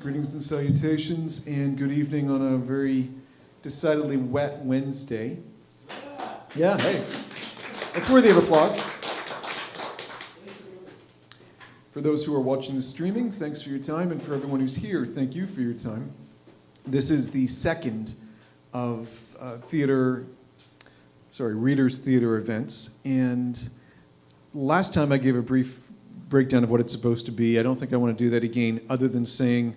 Greetings and salutations, and good evening on a very decidedly wet Wednesday. Yeah, hey, that's worthy of applause. For those who are watching the streaming, thanks for your time, and for everyone who's here, thank you for your time. This is the second of Readers Theater events, and last time I gave a brief breakdown of what it's supposed to be. I don't think I want to do that again, other than saying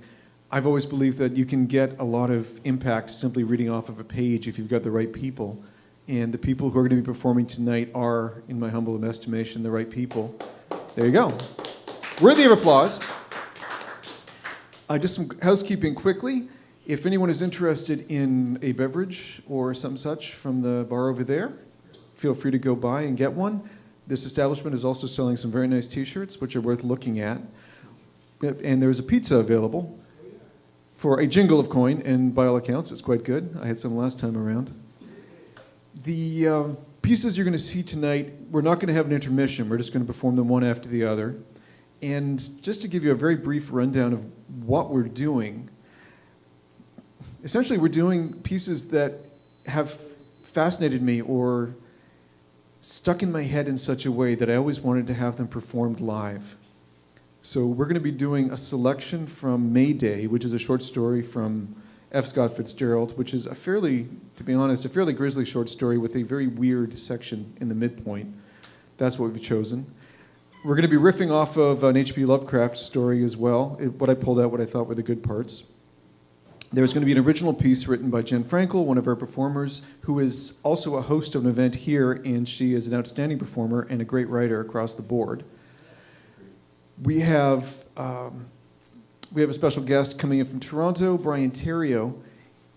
I've always believed that you can get a lot of impact simply reading off of a page if you've got the right people. And the people who are going to be performing tonight are, in my humble estimation, the right people. There you go. Worthy of applause. Just some housekeeping quickly. If anyone is interested in a beverage or some such from the bar over there, feel free to go by and get one. This establishment is also selling some very nice t-shirts, which are worth looking at. And there's a pizza available for a jingle of coin, and by all accounts, it's quite good. I had some last time around. The pieces you're going to see tonight, we're not going to have an intermission. We're just going to perform them one after the other. And just to give you a very brief rundown of what we're doing, essentially we're doing pieces that have fascinated me or stuck in my head in such a way that I always wanted to have them performed live. So we're going to be doing a selection from Mayday, which is a short story from F. Scott Fitzgerald, which is to be honest, a fairly grisly short story with a very weird section in the midpoint. That's what we've chosen. We're going to be riffing off of an H.P. Lovecraft story as well. What I pulled out, what I thought were the good parts. There's going to be an original piece written by Jen Frankel, one of our performers, who is also a host of an event here, and she is an outstanding performer and a great writer across the board. We have a special guest coming in from Toronto. Brian Terrio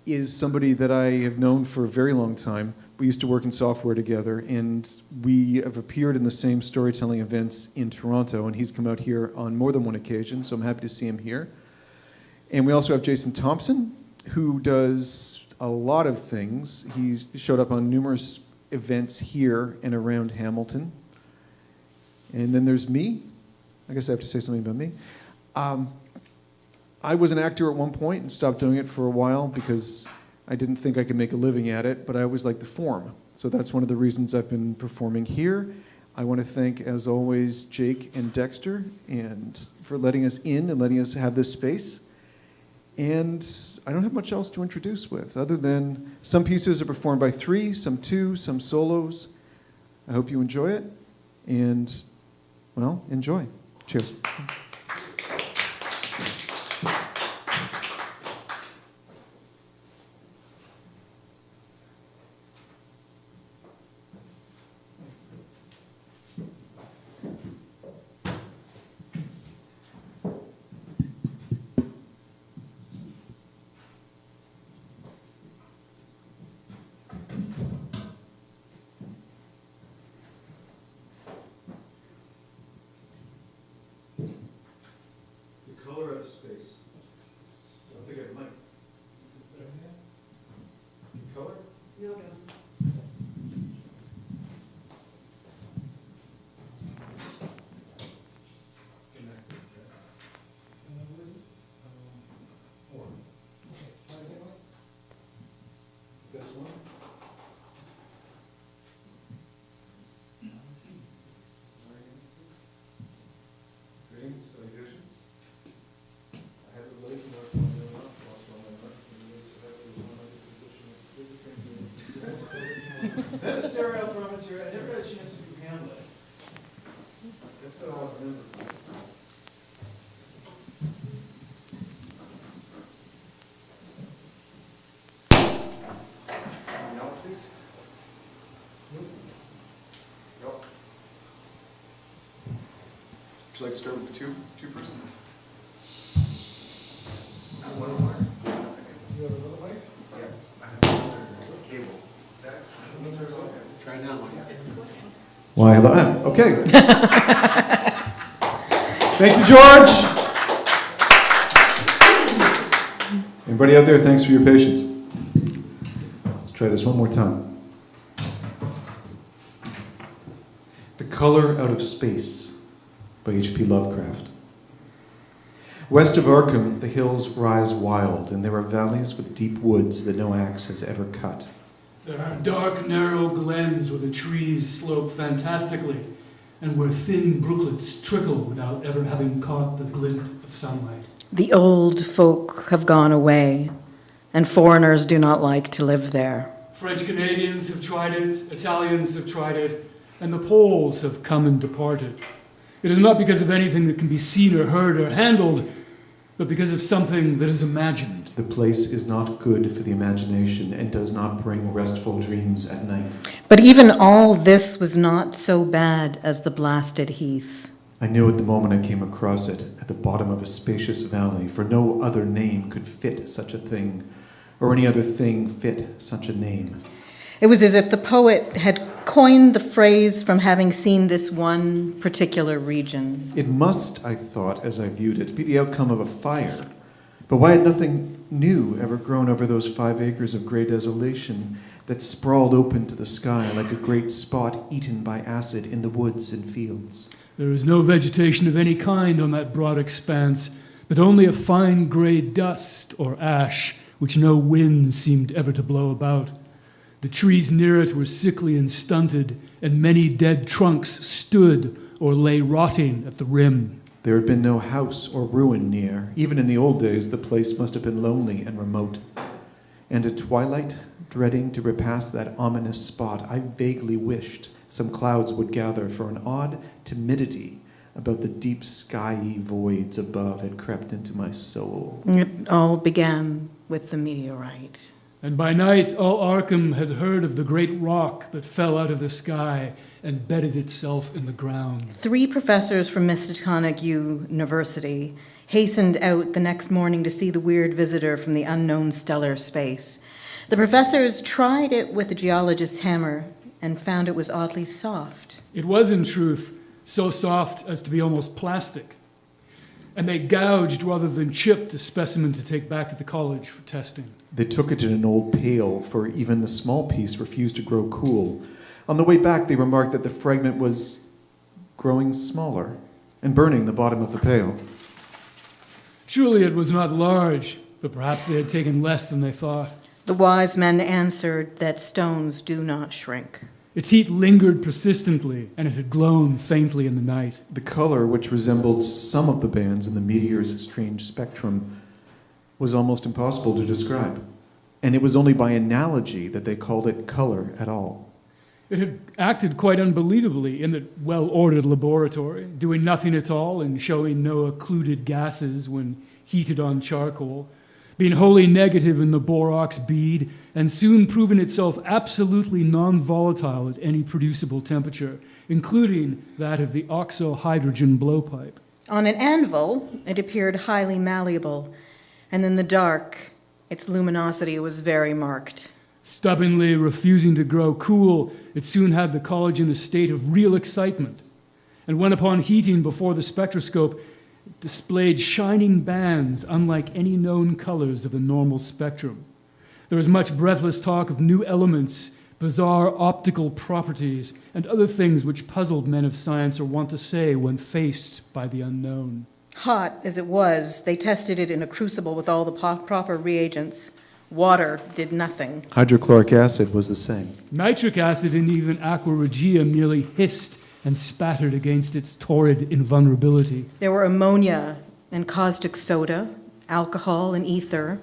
is somebody that I have known for a very long time. We used to work in software together, and we have appeared in the same storytelling events in Toronto, and he's come out here on more than one occasion, so I'm happy to see him here. And we also have Jason Thompson, who does a lot of things. He's showed up on numerous events here and around Hamilton. And then there's me. I guess I have to say something about me. I was an actor at one point and stopped doing it for a while because I didn't think I could make a living at it, but I always liked the form. So that's one of the reasons I've been performing here. I want to thank, as always, Jake and Dexter for letting us in and letting us have this space. And I don't have much else to introduce with, other than some pieces are performed by three, some two, some solos. I hope you enjoy it, and, well, enjoy. Cheers. Space. I don't think I have a mic. Color? No, no. This one? Greetings, salutations. That was stereo commentary. I never got a chance to do Hamlet. That's what I'll remember. Now, please. Yep. Would you like to start with the two-person? One more. You have another mic? Yeah. I have another cable. Try now. It's clicking. Why? Okay. Thank you, George. Everybody out there, thanks for your patience. Let's try this one more time. The Color Out of Space by H.P. Lovecraft. West of Arkham, the hills rise wild, and there are valleys with deep woods that no axe has ever cut. There are dark, narrow glens where the trees slope fantastically, and where thin brooklets trickle without ever having caught the glint of sunlight. The old folk have gone away, and foreigners do not like to live there. French Canadians have tried it, Italians have tried it, and the Poles have come and departed. It is not because of anything that can be seen or heard or handled, but because of something that is imagined. The place is not good for the imagination and does not bring restful dreams at night. But even all this was not so bad as the blasted heath. I knew at the moment I came across it, at the bottom of a spacious valley, for no other name could fit such a thing, or any other thing fit such a name. It was as if the poet had coined the phrase from having seen this one particular region. It must, I thought, as I viewed it, be the outcome of a fire. But why had nothing new ever grown over those 5 acres of grey desolation that sprawled open to the sky like a great spot eaten by acid in the woods and fields? There is no vegetation of any kind on that broad expanse, but only a fine grey dust or ash, which no wind seemed ever to blow about. The trees near it were sickly and stunted, and many dead trunks stood or lay rotting at the rim. There had been no house or ruin near. Even in the old days, the place must have been lonely and remote. And at twilight, dreading to repass that ominous spot, I vaguely wished some clouds would gather, for an odd timidity about the deep skyey voids above had crept into my soul. It all began with the meteorite. And by night, all Arkham had heard of the great rock that fell out of the sky and bedded itself in the ground. 3 professors from Miskatonic University hastened out the next morning to see the weird visitor from the unknown stellar space. The professors tried it with a geologist's hammer and found it was oddly soft. It was, in truth, so soft as to be almost plastic. And they gouged rather than chipped a specimen to take back to the college for testing. They took it in an old pail, for even the small piece refused to grow cool. On the way back, they remarked that the fragment was growing smaller and burning the bottom of the pail. Truly it was not large, but perhaps they had taken less than they thought. The wise men answered that stones do not shrink. Its heat lingered persistently, and it had glown faintly in the night. The color, which resembled some of the bands in the meteor's strange spectrum, was almost impossible to describe. And it was only by analogy that they called it color at all. It had acted quite unbelievably in the well-ordered laboratory, doing nothing at all and showing no occluded gases when heated on charcoal, being wholly negative in the borax bead, and soon proving itself absolutely non-volatile at any producible temperature, including that of the oxo-hydrogen blowpipe. On an anvil, it appeared highly malleable, and in the dark, its luminosity was very marked. Stubbornly refusing to grow cool, it soon had the college in a state of real excitement, and when upon heating before the spectroscope, it displayed shining bands unlike any known colors of the normal spectrum. There was much breathless talk of new elements, bizarre optical properties, and other things which puzzled men of science or want to say when faced by the unknown. Hot as it was, they tested it in a crucible with all the proper reagents. Water did nothing. Hydrochloric acid was the same. Nitric acid and even aqua regia merely hissed and spattered against its torrid invulnerability. There were ammonia and caustic soda, alcohol and ether,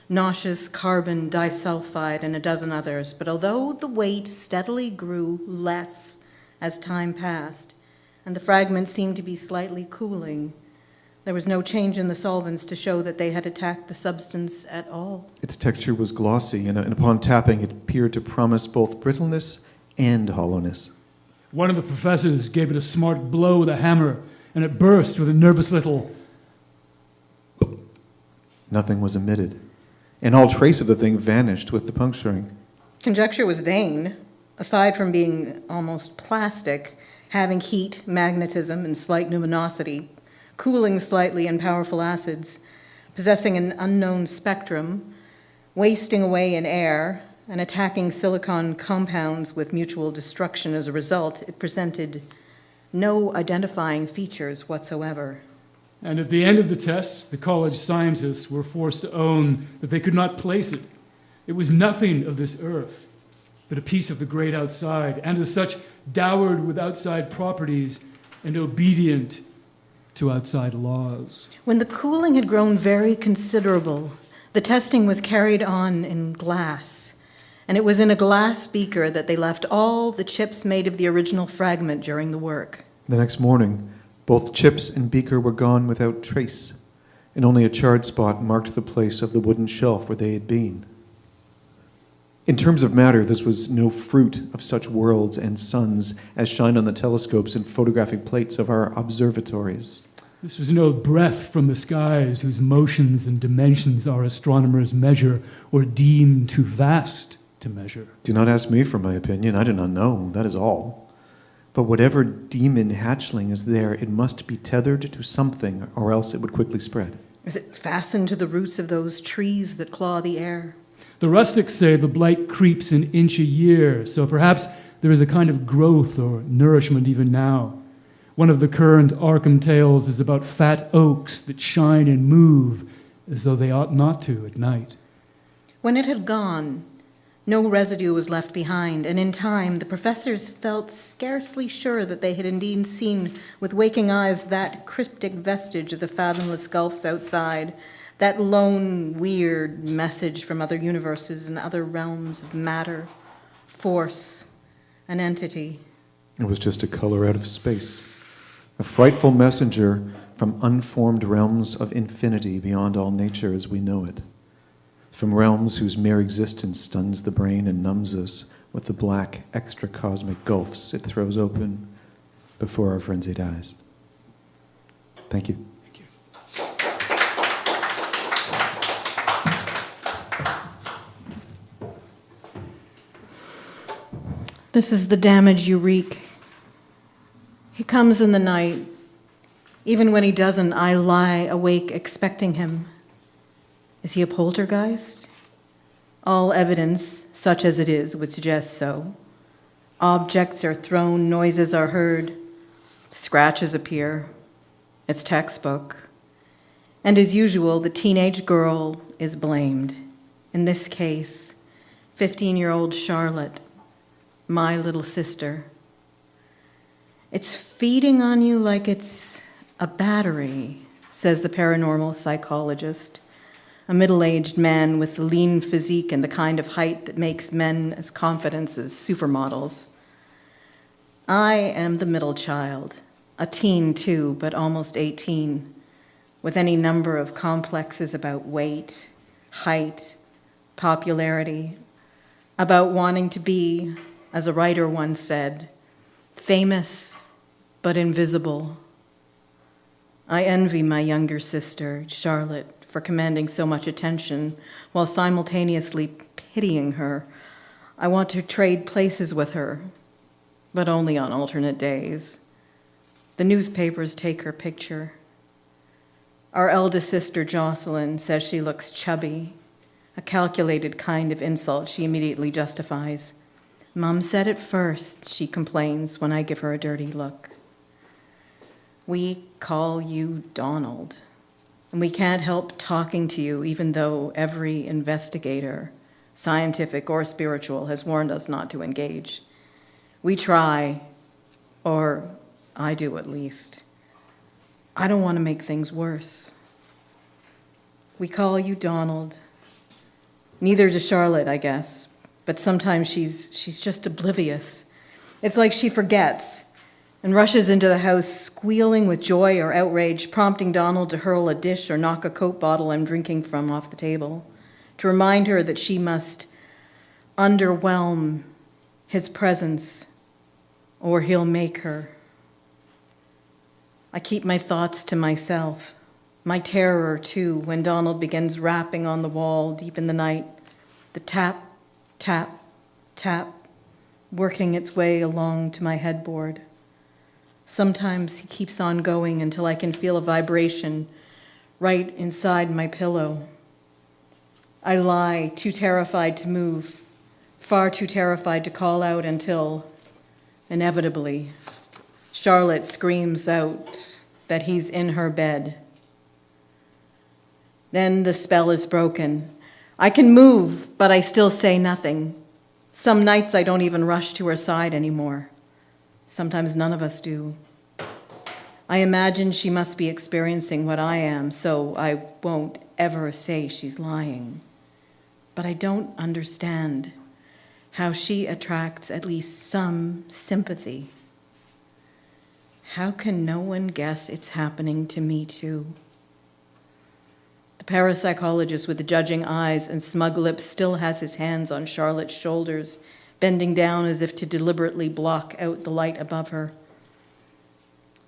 nauseous carbon disulfide, and a dozen others. But although the weight steadily grew less as time passed, and the fragments seemed to be slightly cooling, there was no change in the solvents to show that they had attacked the substance at all. Its texture was glossy, and upon tapping, it appeared to promise both brittleness and hollowness. One of the professors gave it a smart blow with a hammer, and it burst with a nervous little... Nothing was emitted, and all trace of the thing vanished with the puncturing. Conjecture was vain, aside from being almost plastic, having heat, magnetism, and slight luminosity, cooling slightly in powerful acids, possessing an unknown spectrum, wasting away in air, and attacking silicon compounds with mutual destruction as a result, it presented no identifying features whatsoever. And at the end of the tests, the college scientists were forced to own that they could not place it. It was nothing of this earth, but a piece of the great outside, and as such, dowered with outside properties and obedient to outside laws. When the cooling had grown very considerable, the testing was carried on in glass, and it was in a glass beaker that they left all the chips made of the original fragment during the work. The next morning, both chips and beaker were gone without trace, and only a charred spot marked the place of the wooden shelf where they had been. In terms of matter, this was no fruit of such worlds and suns as shine on the telescopes and photographic plates of our observatories. This was no breath from the skies whose motions and dimensions our astronomers measure or deem too vast to measure. Do not ask me for my opinion. I do not know. That is all. But whatever demon hatchling is there, it must be tethered to something, or else it would quickly spread. Is it fastened to the roots of those trees that claw the air? The rustics say the blight creeps an inch a year, so perhaps there is a kind of growth or nourishment even now. One of the current Arkham tales is about fat oaks that shine and move as though they ought not to at night. When it had gone, no residue was left behind, and in time the professors felt scarcely sure that they had indeed seen with waking eyes that cryptic vestige of the fathomless gulfs outside, that lone, weird message from other universes and other realms of matter, force, an entity. It was just a color out of space, a frightful messenger from unformed realms of infinity beyond all nature as we know it, from realms whose mere existence stuns the brain and numbs us with the black extra-cosmic gulfs it throws open before our frenzied eyes. Thank you. This is the damage you wreak. He comes in the night. Even when he doesn't, I lie awake expecting him. Is he a poltergeist? All evidence, such as it is, would suggest so. Objects are thrown, noises are heard, scratches appear. It's textbook. And as usual, the teenage girl is blamed. In this case, 15-year-old Charlotte, my little sister. It's feeding on you like it's a battery, says the paranormal psychologist, a middle-aged man with the lean physique and the kind of height that makes men as confident as supermodels. I am the middle child, a teen too, but almost 18, with any number of complexes about weight, height, popularity, about wanting to be, as a writer once said, famous but invisible. I envy my younger sister, Charlotte, for commanding so much attention while simultaneously pitying her. I want to trade places with her, but only on alternate days. The newspapers take her picture. Our eldest sister, Jocelyn, says she looks chubby, a calculated kind of insult she immediately justifies. Mom said it first, she complains when I give her a dirty look. We call you Donald, and we can't help talking to you even though every investigator, scientific or spiritual, has warned us not to engage. We try, or I do at least. I don't want to make things worse. We call you Donald. Neither does Charlotte, I guess, but sometimes she's just oblivious. It's like she forgets and rushes into the house squealing with joy or outrage, prompting Donald to hurl a dish or knock a Coke bottle I'm drinking from off the table, to remind her that she must underwhelm his presence or he'll make her. I keep my thoughts to myself, my terror too, when Donald begins rapping on the wall deep in the night, the tap, tap, tap, working its way along to my headboard. Sometimes he keeps on going until I can feel a vibration right inside my pillow. I lie, too terrified to move, far too terrified to call out until, inevitably, Charlotte screams out that he's in her bed, Then the spell is broken. I can move, but I still say nothing. Some nights I don't even rush to her side anymore. Sometimes none of us do. I imagine she must be experiencing what I am, so I won't ever say she's lying. But I don't understand how she attracts at least some sympathy. How can no one guess it's happening to me too? The parapsychologist with the judging eyes and smug lips still has his hands on Charlotte's shoulders, bending down as if to deliberately block out the light above her.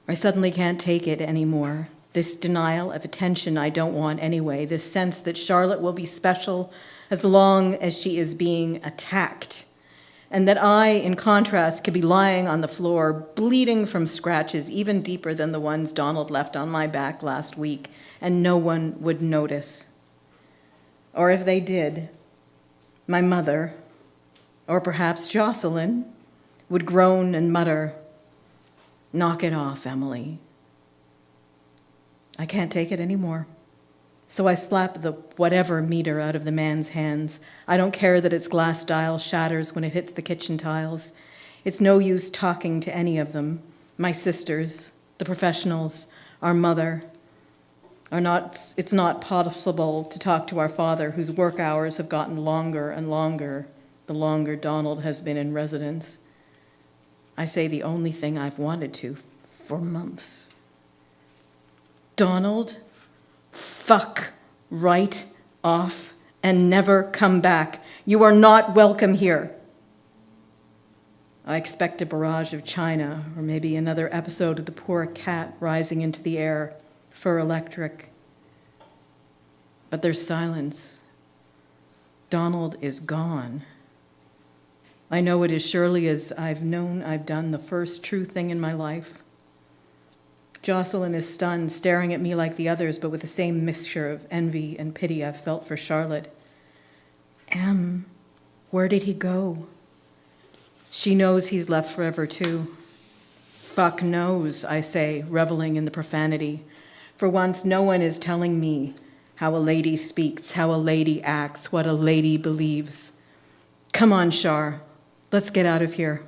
I suddenly can't take it anymore. This denial of attention I don't want anyway, this sense that Charlotte will be special as long as she is being attacked, and that I, in contrast, could be lying on the floor, bleeding from scratches even deeper than the ones Donald left on my back last week, and no one would notice. Or if they did, my mother, or perhaps Jocelyn, would groan and mutter, "Knock it off, Emily." I can't take it anymore. So I slap the whatever meter out of the man's hands. I don't care that its glass dial shatters when it hits the kitchen tiles. It's no use talking to any of them. My sisters, the professionals, our mother. It's not possible to talk to our father, whose work hours have gotten longer and longer the longer Donald has been in residence. I say the only thing I've wanted to for months. Donald, fuck right off and never come back. You are not welcome here. I expect a barrage of China, or maybe another episode of The Poor Cat rising into the air, fur electric. But there's silence. Donald is gone. I know it as surely as I've known I've done the first true thing in my life. Jocelyn is stunned, staring at me like the others, but with the same mixture of envy and pity I've felt for Charlotte. Where did he go? She knows he's left forever, too. Fuck knows, I say, reveling in the profanity. For once, no one is telling me how a lady speaks, how a lady acts, what a lady believes. Come on, Char. Let's get out of here.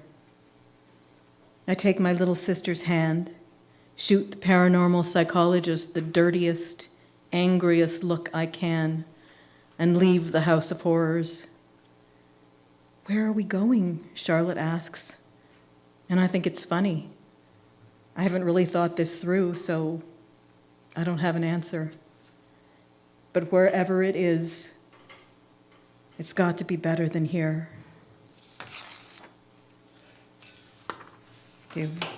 I take my little sister's hand, shoot the paranormal psychologist the dirtiest, angriest look I can, and leave the House of Horrors. Where are we going? Charlotte asks. And I think it's funny. I haven't really thought this through, so I don't have an answer. But wherever it is, it's got to be better than here. Thank you.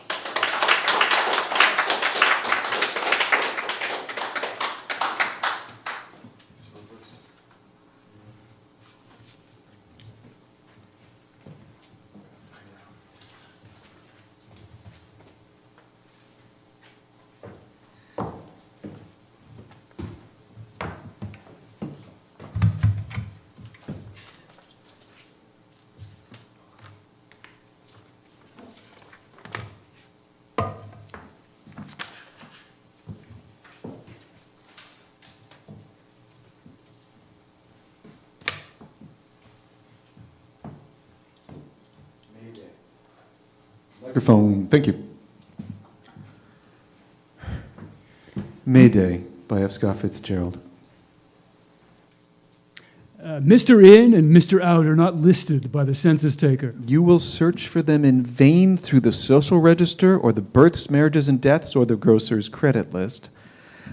Microphone, thank you. Mayday by F. Scott Fitzgerald. Mr. In and Mr. Out are not listed by the census taker. You will search for them in vain through the social register or the births, marriages, and deaths or the grocer's credit list.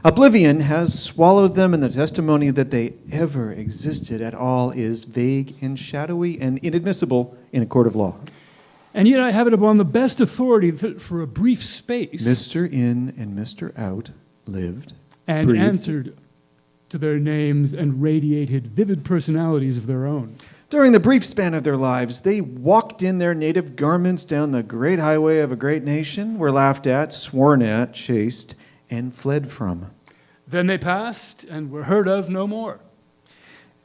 Oblivion has swallowed them, and the testimony that they ever existed at all is vague and shadowy and inadmissible in a court of law. And yet I have it upon the best authority that for a brief space Mr. In and Mr. Out lived, and breathed, answered to their names and radiated vivid personalities of their own. During the brief span of their lives, they walked in their native garments down the great highway of a great nation, were laughed at, sworn at, chased, and fled from. Then they passed and were heard of no more.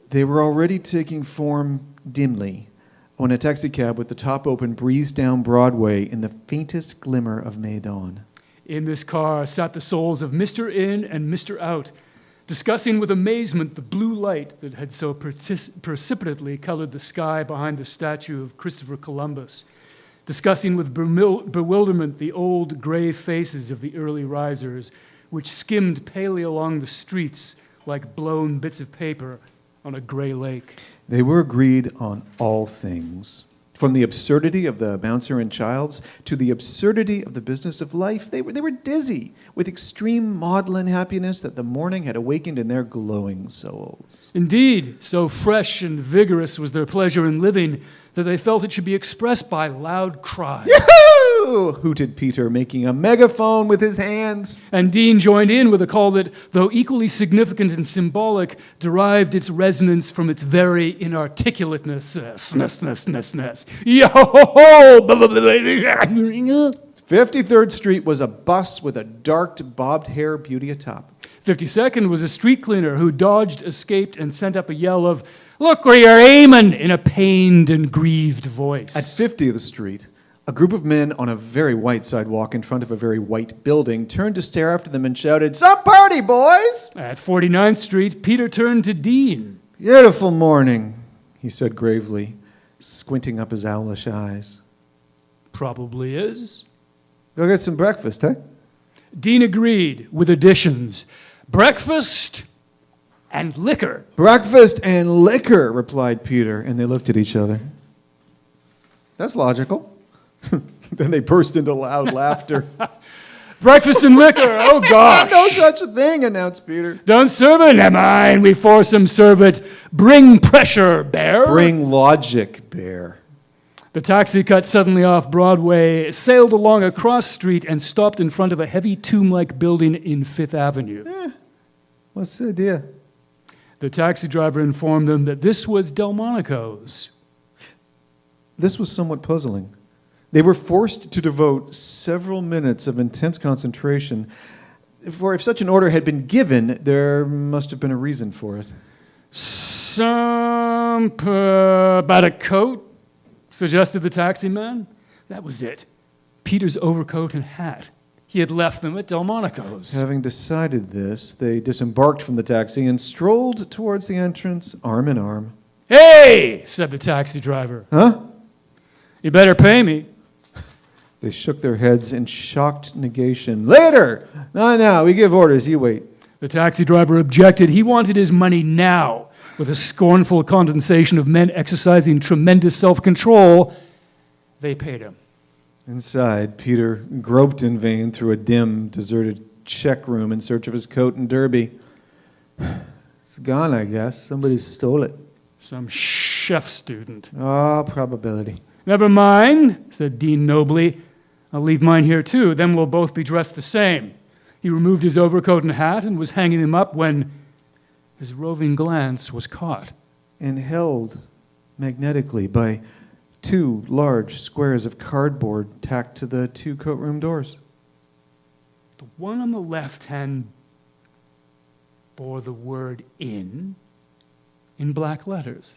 They were already taking form dimly when a taxicab with the top open breezed down Broadway in the faintest glimmer of May dawn. In this car sat the souls of Mr. In and Mr. Out, discussing with amazement the blue light that had so precipitately colored the sky behind the statue of Christopher Columbus, discussing with bewilderment the old gray faces of the early risers, which skimmed palely along the streets like blown bits of paper on a gray lake. They were agreed on all things. From the absurdity of the bouncer and Childs to the absurdity of the business of life, they were dizzy with extreme maudlin happiness that the morning had awakened in their glowing souls. Indeed, so fresh and vigorous was their pleasure in living that they felt it should be expressed by loud cries. Yahoo! Hooted Peter, making a megaphone with his hands. And Dean joined in with a call that, though equally significant and symbolic, derived its resonance from its very inarticulateness. Yo-ho-ho! 53rd Street was a bus with a dark, bobbed hair beauty atop. 52nd was a street cleaner who dodged, escaped, and sent up a yell of, "Look where you're aiming," in a pained and grieved voice. At 50th Street, a group of men on a very white sidewalk in front of a very white building turned to stare after them and shouted, "Some party, boys!" At 49th Street, Peter turned to Dean. "Beautiful morning," he said gravely, squinting up his owlish eyes. Probably is. "Go get some breakfast, eh?" Dean agreed, with additions. Breakfast and liquor. "Breakfast and liquor," replied Peter, and they looked at each other. "That's logical." Then they burst into loud laughter. Breakfast and liquor, oh gosh. "No such a thing," announced Peter. Don't serve it, never mind, we force 'em serve it. Bring pressure, bear. "Bring logic, bear." The taxi cut suddenly off Broadway, sailed along a cross street, and stopped in front of a heavy tomb-like building in Fifth Avenue. What's the idea? The taxi driver informed them that this was Delmonico's. This was somewhat puzzling. They were forced to devote several minutes of intense concentration, for if such an order had been given, there must have been a reason for it. About a coat? Suggested the taxi man. That was it. Peter's overcoat and hat. He had left them at Delmonico's. Having decided this, they disembarked from the taxi and strolled towards the entrance, arm in arm. "Hey!" said the taxi driver. "Huh?" "You better pay me." They shook their heads in shocked negation. "Later! Not now. We give orders. You wait." The taxi driver objected. He wanted his money now. With a scornful condensation of men exercising tremendous self-control, they paid him. Inside, Peter groped in vain through a dim, deserted check room in search of his coat and derby. "It's gone, I guess. Somebody stole it." Some chef student. "Ah, probability." "Never mind," said Dean nobly. "I'll leave mine here too, then we'll both be dressed the same." He removed his overcoat and hat and was hanging them up when his roving glance was caught. And held magnetically by two large squares of cardboard tacked to the two coat-room doors. The one on the left hand bore the word in black letters.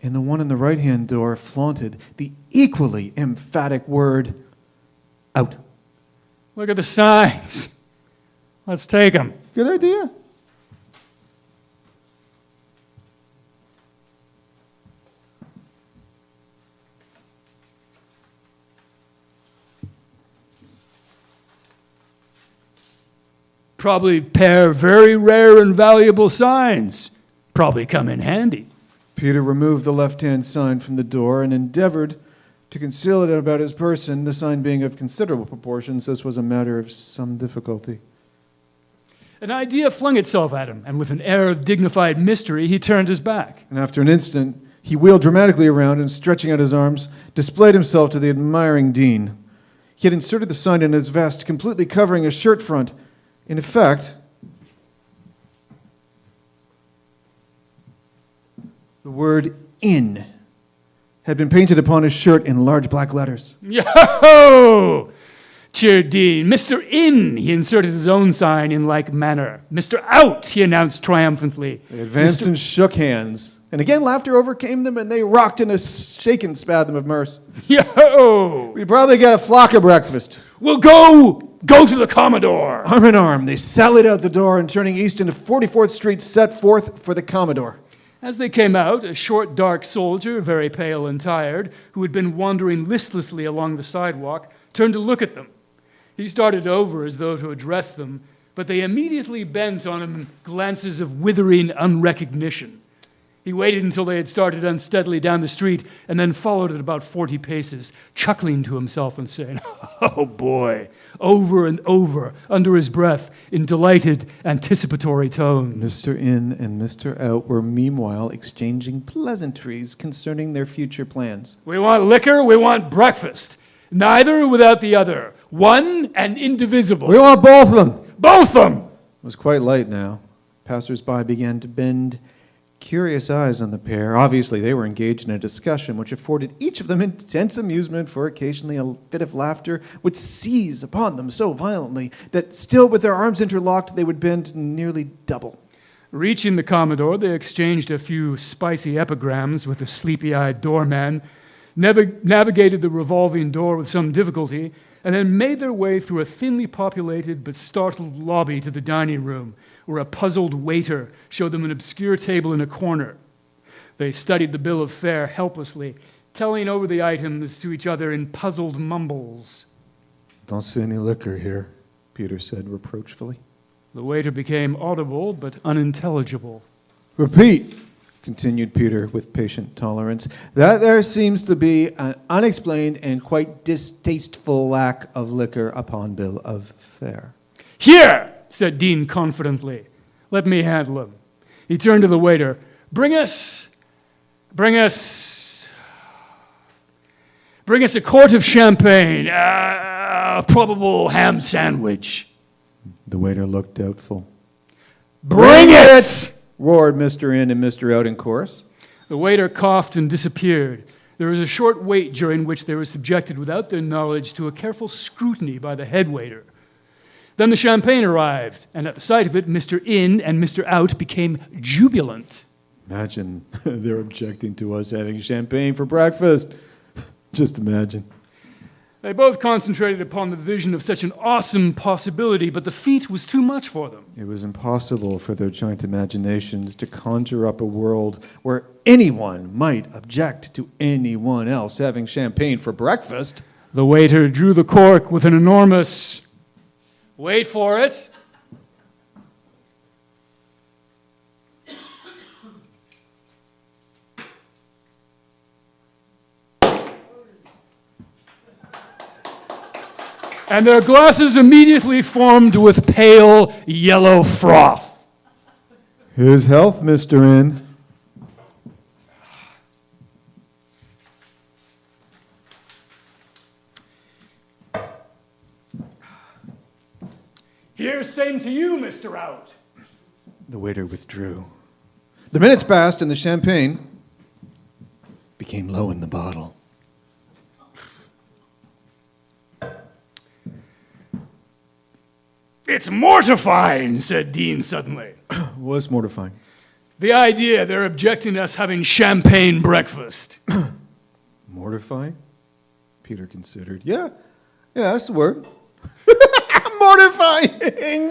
And the one in the right-hand door flaunted the equally emphatic word, out. "Look at the signs. Let's take them." Good idea. Probably pair very rare and valuable signs. Probably come in handy. Peter removed the left-hand sign from the door and endeavored to conceal it about his person, the sign being of considerable proportions. This was a matter of some difficulty. An idea flung itself at him, and with an air of dignified mystery, he turned his back. And after an instant, he wheeled dramatically around and, stretching out his arms, displayed himself to the admiring Dean. He had inserted the sign in his vest, completely covering his shirt front. In effect, the word "in" had been painted upon his shirt in large black letters. "Yo-ho!" cheered Dean. "Mr. In," he inserted his own sign in like manner. "Mr. Out," he announced triumphantly. They advanced and shook hands. And again laughter overcame them, and they rocked in a shaken spasm of mirth. "Yo! "We probably get a flock of breakfast." We'll go Go to the Commodore! Arm in arm, they sallied out the door and turning east into 44th Street set forth for the Commodore. As they came out, a short, dark soldier, very pale and tired, who had been wandering listlessly along the sidewalk, turned to look at them. He started over as though to address them, but they immediately bent on him glances of withering unrecognition. He waited until they had started unsteadily down the street and then followed at about 40 paces, chuckling to himself and saying, "Oh boy," over and over, under his breath, in delighted, anticipatory tones. Mr. In and Mr. Out were meanwhile exchanging pleasantries concerning their future plans. We want liquor, we want breakfast. Neither without the other. One and indivisible. We want both of them. Both of them! It was quite light now. Passers-by began to bend curious eyes on the pair. Obviously, they were engaged in a discussion which afforded each of them intense amusement, for occasionally a fit of laughter would seize upon them so violently that still with their arms interlocked, they would bend nearly double. Reaching the Commodore, they exchanged a few spicy epigrams with the sleepy-eyed doorman, navigated the revolving door with some difficulty, and then made their way through a thinly populated but startled lobby to the dining room, where a puzzled waiter showed them an obscure table in a corner. They studied the bill of fare helplessly, telling over the items to each other in puzzled mumbles. Don't see any liquor here, Peter said reproachfully. The waiter became audible but unintelligible. Repeat, continued Peter with patient tolerance, that there seems to be an unexplained and quite distasteful lack of liquor upon bill of fare. "Here!" said Dean confidently. "Let me handle him." He turned to the waiter. Bring us a quart of champagne, a probable ham sandwich." The waiter looked doubtful. "Bring it!" roared Mr. In and Mr. Out in chorus. The waiter coughed and disappeared. There was a short wait during which they were subjected without their knowledge to a careful scrutiny by the head waiter. Then the champagne arrived, and at the sight of it, Mr. In and Mr. Out became jubilant. Imagine they're objecting to us having champagne for breakfast. Just imagine. They both concentrated upon the vision of such an awesome possibility, but the feat was too much for them. It was impossible for their joint imaginations to conjure up a world where anyone might object to anyone else having champagne for breakfast. The waiter drew the cork with an enormous, wait for it, and their glasses immediately formed with pale yellow froth. Here's health, Mr. In. Here's same to you, Mr. Out. The waiter withdrew. The minutes passed and the champagne became low in the bottle. It's mortifying, said Dean suddenly. Was mortifying. The idea they're objecting to us having champagne breakfast. Mortifying? Peter considered. Yeah, that's the word. Mortifying!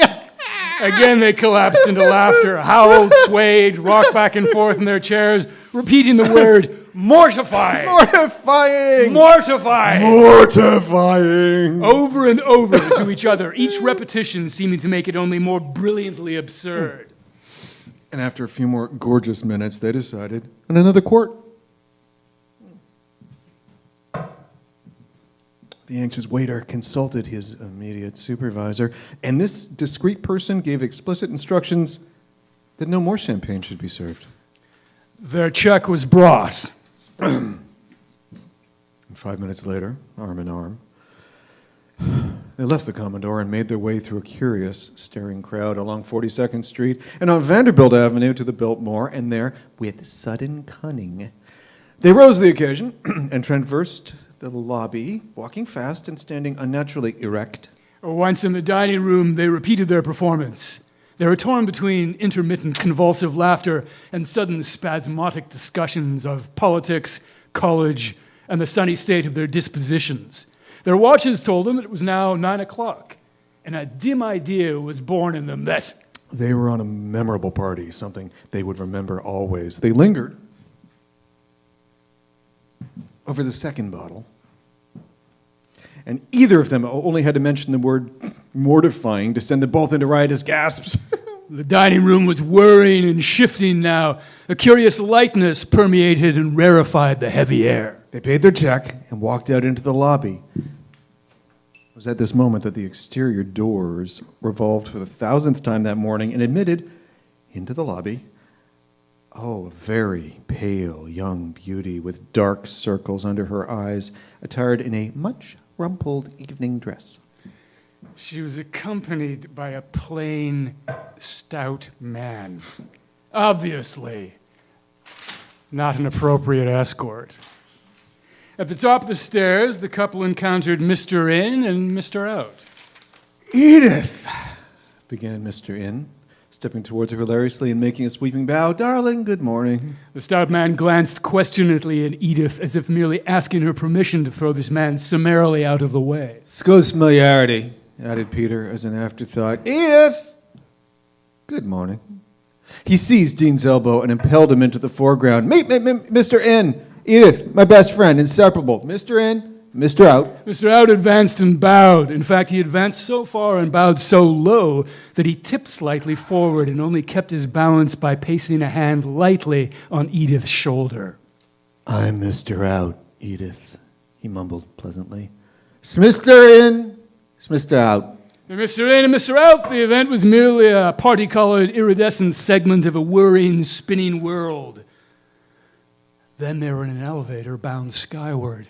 Again, they collapsed into laughter, howled, swayed, rocked back and forth in their chairs, repeating the word mortifying. Mortifying! Mortifying! Mortifying! Over and over to each other, each repetition seeming to make it only more brilliantly absurd. And after a few more gorgeous minutes, they decided on another quart. The anxious waiter consulted his immediate supervisor, and this discreet person gave explicit instructions that no more champagne should be served. Their check was brought. And 5 minutes later, arm in arm, they left the Commodore and made their way through a curious, staring crowd along 42nd Street and on Vanderbilt Avenue to the Biltmore, and there, with sudden cunning, they rose to the occasion and traversed the lobby, walking fast and standing unnaturally erect. Once in the dining room, they repeated their performance. They were torn between intermittent convulsive laughter and sudden spasmodic discussions of politics, college, and the sunny state of their dispositions. Their watches told them it was now 9 o'clock. and a dim idea was born in them that They were on a memorable party, something they would remember always. They lingered over the second bottle, and either of them only had to mention the word mortifying to send them both into riotous gasps. the dining room was whirring and shifting now. A curious lightness permeated and rarefied the heavy air. They paid their check and walked out into the lobby. It was at this moment that the exterior doors revolved for the 1,000th time that morning and admitted into the lobby, a very pale young beauty with dark circles under her eyes, attired in a much rumpled evening dress. She was accompanied by a plain, stout man. Obviously, not an appropriate escort. At the top of the stairs, the couple encountered Mr. In and Mr. Out. Edith, began Mr. In, stepping towards her hilariously and making a sweeping bow. Darling, good morning. The stout man glanced questioningly at Edith as if merely asking her permission to throw this man summarily out of the way. Excuse familiarity, added Peter as an afterthought. Edith! Good morning. He seized Dean's elbow and impelled him into the foreground. Meet Mr. In. Edith, my best friend, inseparable. Mr. In, Mr. Out. Mr. Out advanced and bowed. In fact, he advanced so far and bowed so low that he tipped slightly forward and only kept his balance by placing a hand lightly on Edith's shoulder. I'm Mr. Out, Edith, he mumbled pleasantly. Mr. In, Mr. Out. And Mr. In and Mr. Out, the event was merely a party-colored iridescent segment of a whirring, spinning world. Then they were in an elevator bound skyward.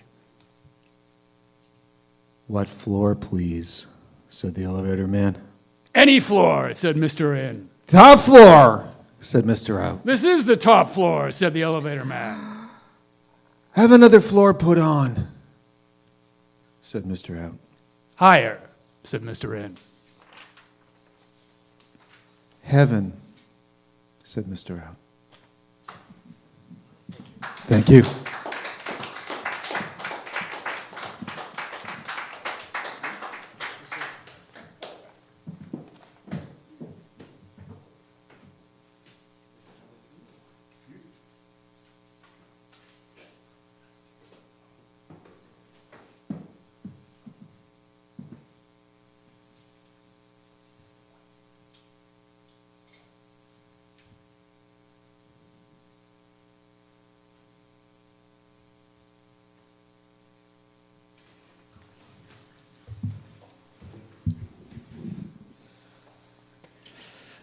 What floor, please? Said the elevator man. Any floor, said Mr. In. Top floor, said Mr. Out. This is the top floor, said the elevator man. Have another floor put on, said Mr. Out. Higher, said Mr. In. Heaven, said Mr. Out. Thank you.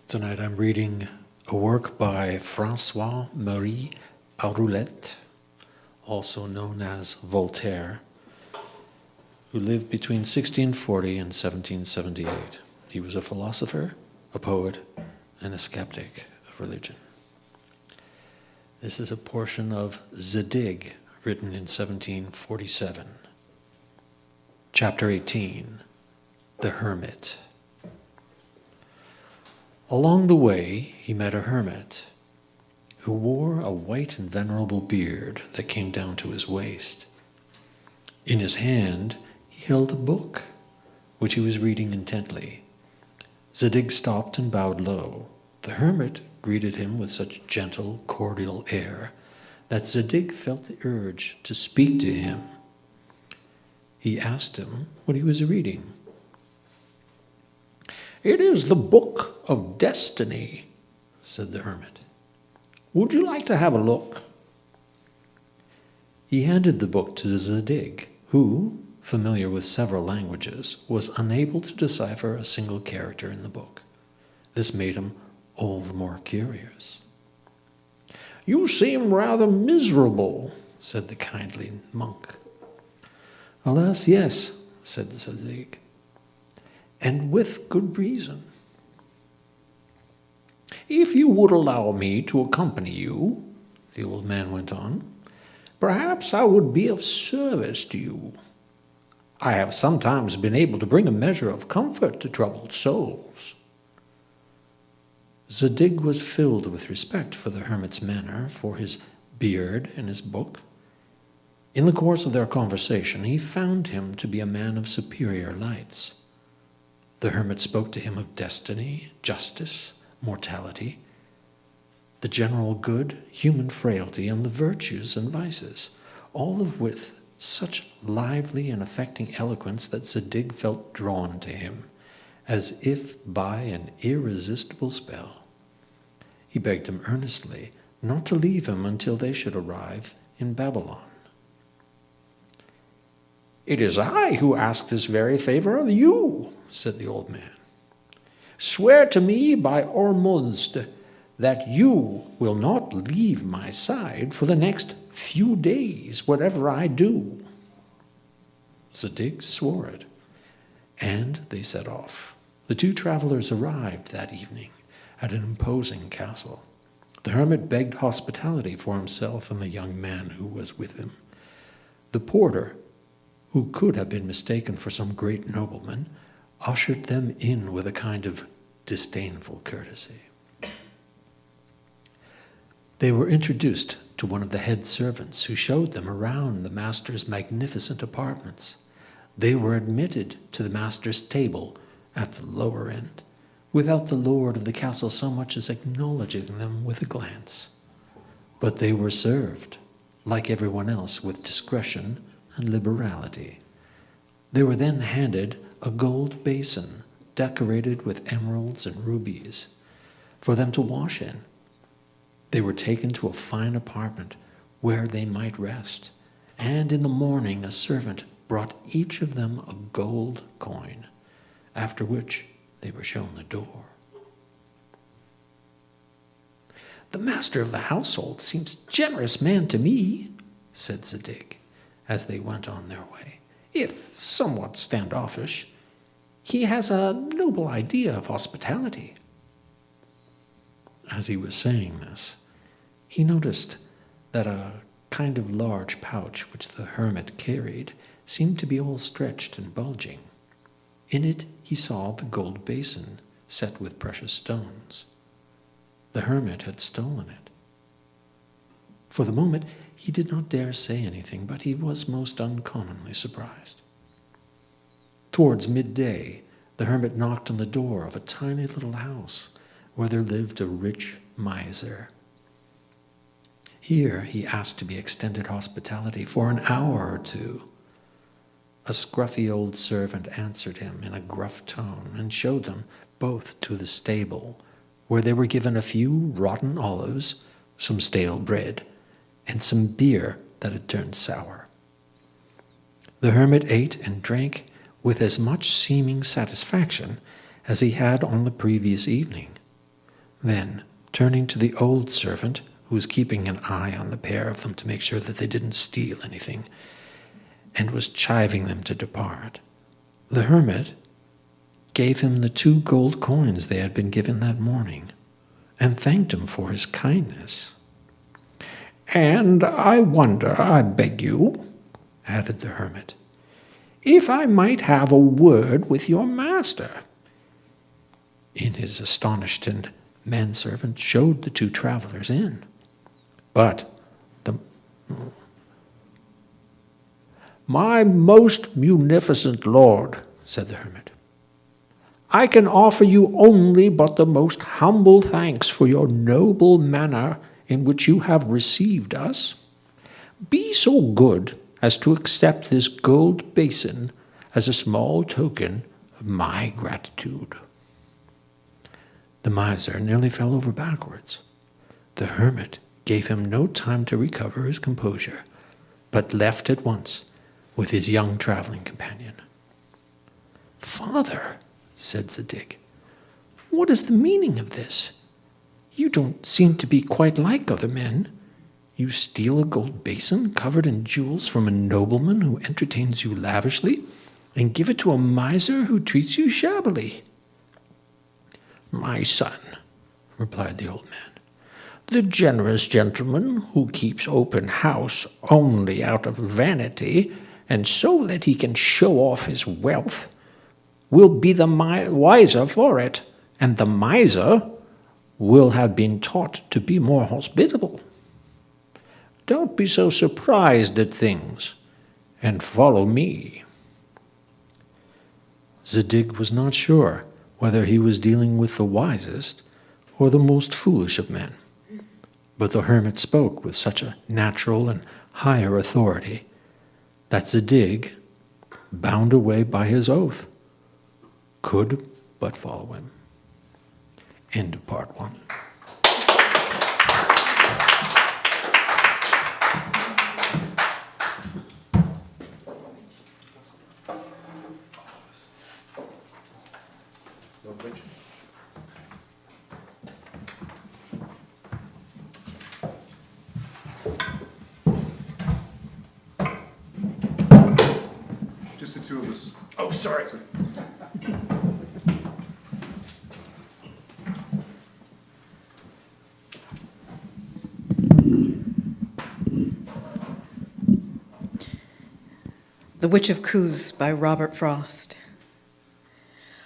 Tonight I'm reading a work by François-Marie Aroulet, also known as Voltaire, who lived between 1640 and 1778. He was a philosopher, a poet, and a skeptic of religion. This is a portion of Zadig, written in 1747. Chapter 18, The Hermit. Along the way, he met a hermit who wore a white and venerable beard that came down to his waist. In his hand, he held a book, which he was reading intently. Zadig stopped and bowed low. The hermit greeted him with such gentle, cordial air that Zadig felt the urge to speak to him. He asked him what he was reading. "It is the Book of Destiny," said the hermit. "Would you like to have a look?" He handed the book to Zadig, who, familiar with several languages, was unable to decipher a single character in the book. This made him all the more curious. "You seem rather miserable," said the kindly monk. "Alas, yes," said Zadig, "and with good reason." "If you would allow me to accompany you," the old man went on, "perhaps I would be of service to you. I have sometimes been able to bring a measure of comfort to troubled souls." Zadig was filled with respect for the hermit's manner, for his beard and his book. In the course of their conversation, he found him to be a man of superior lights. The hermit spoke to him of destiny, justice, mortality, the general good, human frailty, and the virtues and vices, all of with such lively and affecting eloquence that Zadig felt drawn to him, as if by an irresistible spell. He begged him earnestly not to leave him until they should arrive in Babylon. "It is I who ask this very favor of you," said the old man. "Swear to me by Ormuzd that you will not leave my side for the next few days, whatever I do." Zadig swore it, and they set off. The two travelers arrived that evening at an imposing castle. The hermit begged hospitality for himself and the young man who was with him. The porter, who could have been mistaken for some great nobleman, ushered them in with a kind of disdainful courtesy. They were introduced to one of the head servants, who showed them around the master's magnificent apartments. They were admitted to the master's table at the lower end, without the lord of the castle so much as acknowledging them with a glance. But they were served, like everyone else, with discretion and liberality. They were then handed a gold basin decorated with emeralds and rubies for them to wash in. They were taken to a fine apartment where they might rest, and in the morning a servant brought each of them a gold coin, after which they were shown the door. "The master of the household seems a generous man to me," said Zadig, as they went on their way. "If somewhat standoffish, he has a noble idea of hospitality." As he was saying this, he noticed that a kind of large pouch which the hermit carried seemed to be all stretched and bulging. In it he saw the gold basin set with precious stones. The hermit had stolen it. For the moment he did not dare say anything, but he was most uncommonly surprised. Towards midday, the hermit knocked on the door of a tiny little house where there lived a rich miser. Here he asked to be extended hospitality for an hour or two. A scruffy old servant answered him in a gruff tone and showed them both to the stable, where they were given a few rotten olives, some stale bread, and some beer that had turned sour. The hermit ate and drank with as much seeming satisfaction as he had on the previous evening. Then, turning to the old servant, who was keeping an eye on the pair of them to make sure that they didn't steal anything, and was chiving them to depart, the hermit gave him the 2 gold coins they had been given that morning, and thanked him for his kindness. "And I wonder, I beg you," added the hermit, "if I might have a word with your master." In his astonishment, manservant showed the 2 travelers in. But "My most munificent lord," said the hermit, "I can offer you only but the most humble thanks for your noble manner in which you have received us. Be so good as to accept this gold basin as a small token of my gratitude." The miser nearly fell over backwards. The hermit gave him no time to recover his composure, but left at once with his young traveling companion. "Father," said Zadig, "what is the meaning of this? You don't seem to be quite like other men. You steal a gold basin covered in jewels from a nobleman who entertains you lavishly, and give it to a miser who treats you shabbily." "My son," replied the old man, "the generous gentleman who keeps open house only out of vanity, and so that he can show off his wealth, will be the wiser for it, and the miser will have been taught to be more hospitable. Don't be so surprised at things, and follow me." Zadig was not sure whether he was dealing with the wisest or the most foolish of men. But the hermit spoke with such a natural and higher authority that Zadig, bound away by his oath, could but follow him. End of part 1. Just the two of us. Oh, sorry. The Witch of Cooes by Robert Frost.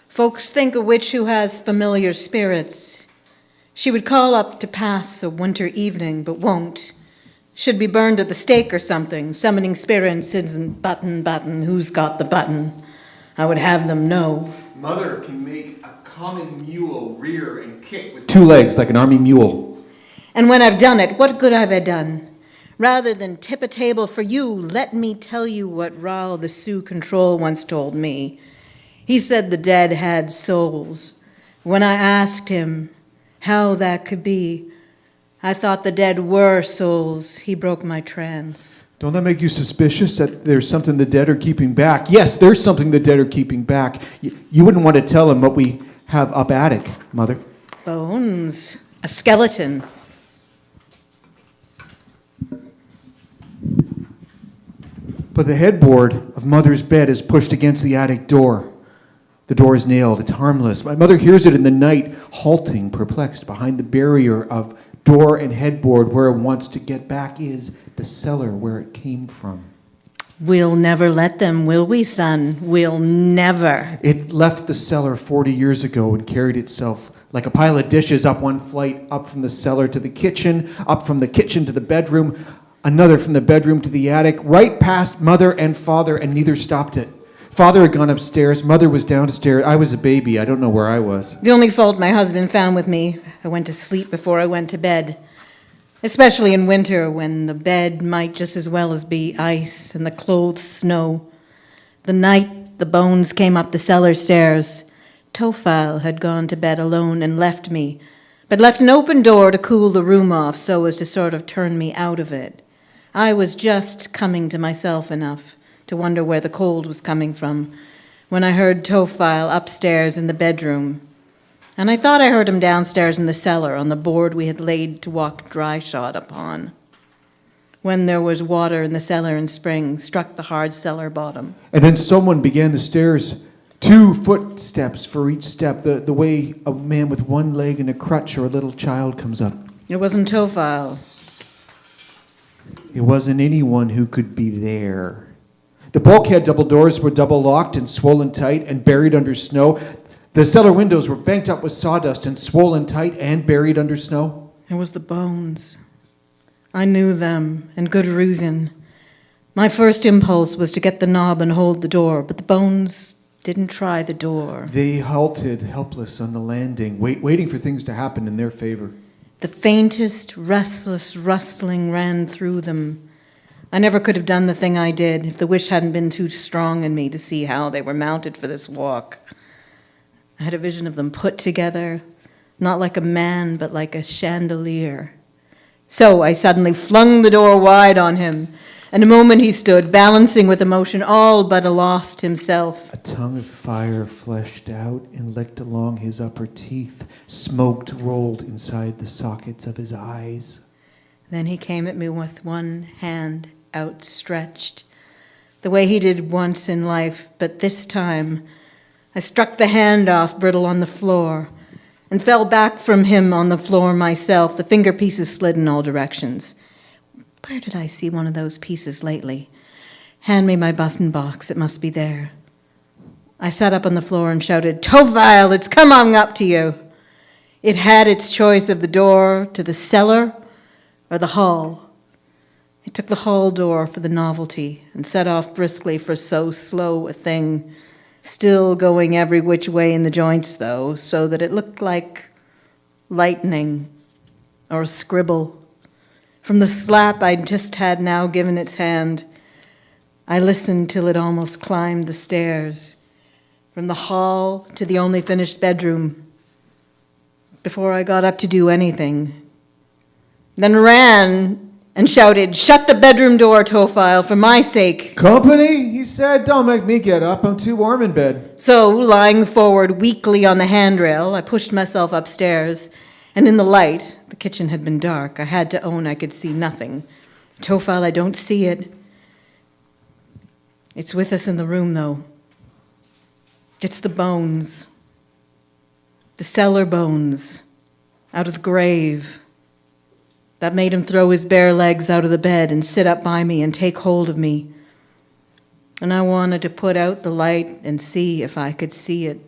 Folks think a witch who has familiar spirits. She would call up to pass a winter evening, but won't. Should be burned at the stake or something. Summoning spirits isn't button, who's got the button? I would have them know. Mother can make a common mule rear and kick with 2 legs like an army mule. And when I've done it, what good have I done? Rather than tip a table for you, let me tell you what Raoul the Sioux Control once told me. He said the dead had souls. When I asked him how that could be, I thought the dead were souls. He broke my trance. Don't that make you suspicious that there's something the dead are keeping back? Yes, there's something the dead are keeping back. You wouldn't want to tell him what we have up attic, Mother. Bones. A skeleton. But the headboard of Mother's bed is pushed against the attic door. The door is nailed. It's harmless. My mother hears it in the night, halting, perplexed, behind the barrier of door and headboard. Where it wants to get back is the cellar where it came from. We'll never let them, will we, son? We'll never. It left the cellar 40 years ago and carried itself like a pile of dishes up one flight, up from the cellar to the kitchen, up from the kitchen to the bedroom, another from the bedroom to the attic, right past Mother and Father, and neither stopped it. Father had gone upstairs. Mother was downstairs. I was a baby. I don't know where I was. The only fault my husband found with me, I went to sleep before I went to bed. Especially in winter when the bed might just as well as be ice and the clothes snow. The night the bones came up the cellar stairs, Tophile had gone to bed alone and left me, but left an open door to cool the room off so as to sort of turn me out of it. I was just coming to myself enough to wonder where the cold was coming from when I heard Tophile upstairs in the bedroom. And I thought I heard him downstairs in the cellar on the board we had laid to walk dry-shod upon. When there was water in the cellar in spring, struck the hard cellar bottom. And then someone began the stairs, 2 footsteps for each step, the way a man with one leg and a crutch or a little child comes up. It wasn't Tophile. It wasn't anyone who could be there. The bulkhead double doors were double locked and swollen tight and buried under snow. The cellar windows were banked up with sawdust and swollen tight and buried under snow. It was the bones. I knew them, and good reason. My first impulse was to get the knob and hold the door, but the bones didn't try the door. They halted, helpless on the landing, waiting for things to happen in their favor. The faintest, restless rustling ran through them. I never could have done the thing I did if the wish hadn't been too strong in me to see how they were mounted for this walk. I had a vision of them put together, not like a man, but like a chandelier. So I suddenly flung the door wide on him, and a moment he stood, balancing with emotion, all but lost himself. A tongue of fire fleshed out and licked along his upper teeth. Smoke rolled inside the sockets of his eyes. Then he came at me with one hand outstretched, the way he did once in life, but this time I struck the hand off brittle on the floor and fell back from him on the floor myself. The finger pieces slid in all directions. Where did I see one of those pieces lately? Hand me my button box, it must be there. I sat up on the floor and shouted, Tophile, it's come on up to you. It had its choice of the door to the cellar or the hall. It took the hall door for the novelty and set off briskly for so slow a thing. Still going every which way in the joints, though, so that it looked like lightning or a scribble. From the slap I'd just had now given its hand, I listened till it almost climbed the stairs, from the hall to the only finished bedroom, before I got up to do anything. Then ran and shouted, "Shut the bedroom door, Tophile, for my sake." Company? He said, don't make me get up. I'm too warm in bed. So, lying forward weakly on the handrail, I pushed myself upstairs, and in the light, the kitchen had been dark. I had to own I could see nothing. Tophile, I don't see it. It's with us in the room, though. It's the bones. The cellar bones, out of the grave. That made him throw his bare legs out of the bed and sit up by me and take hold of me. And I wanted to put out the light and see if I could see it,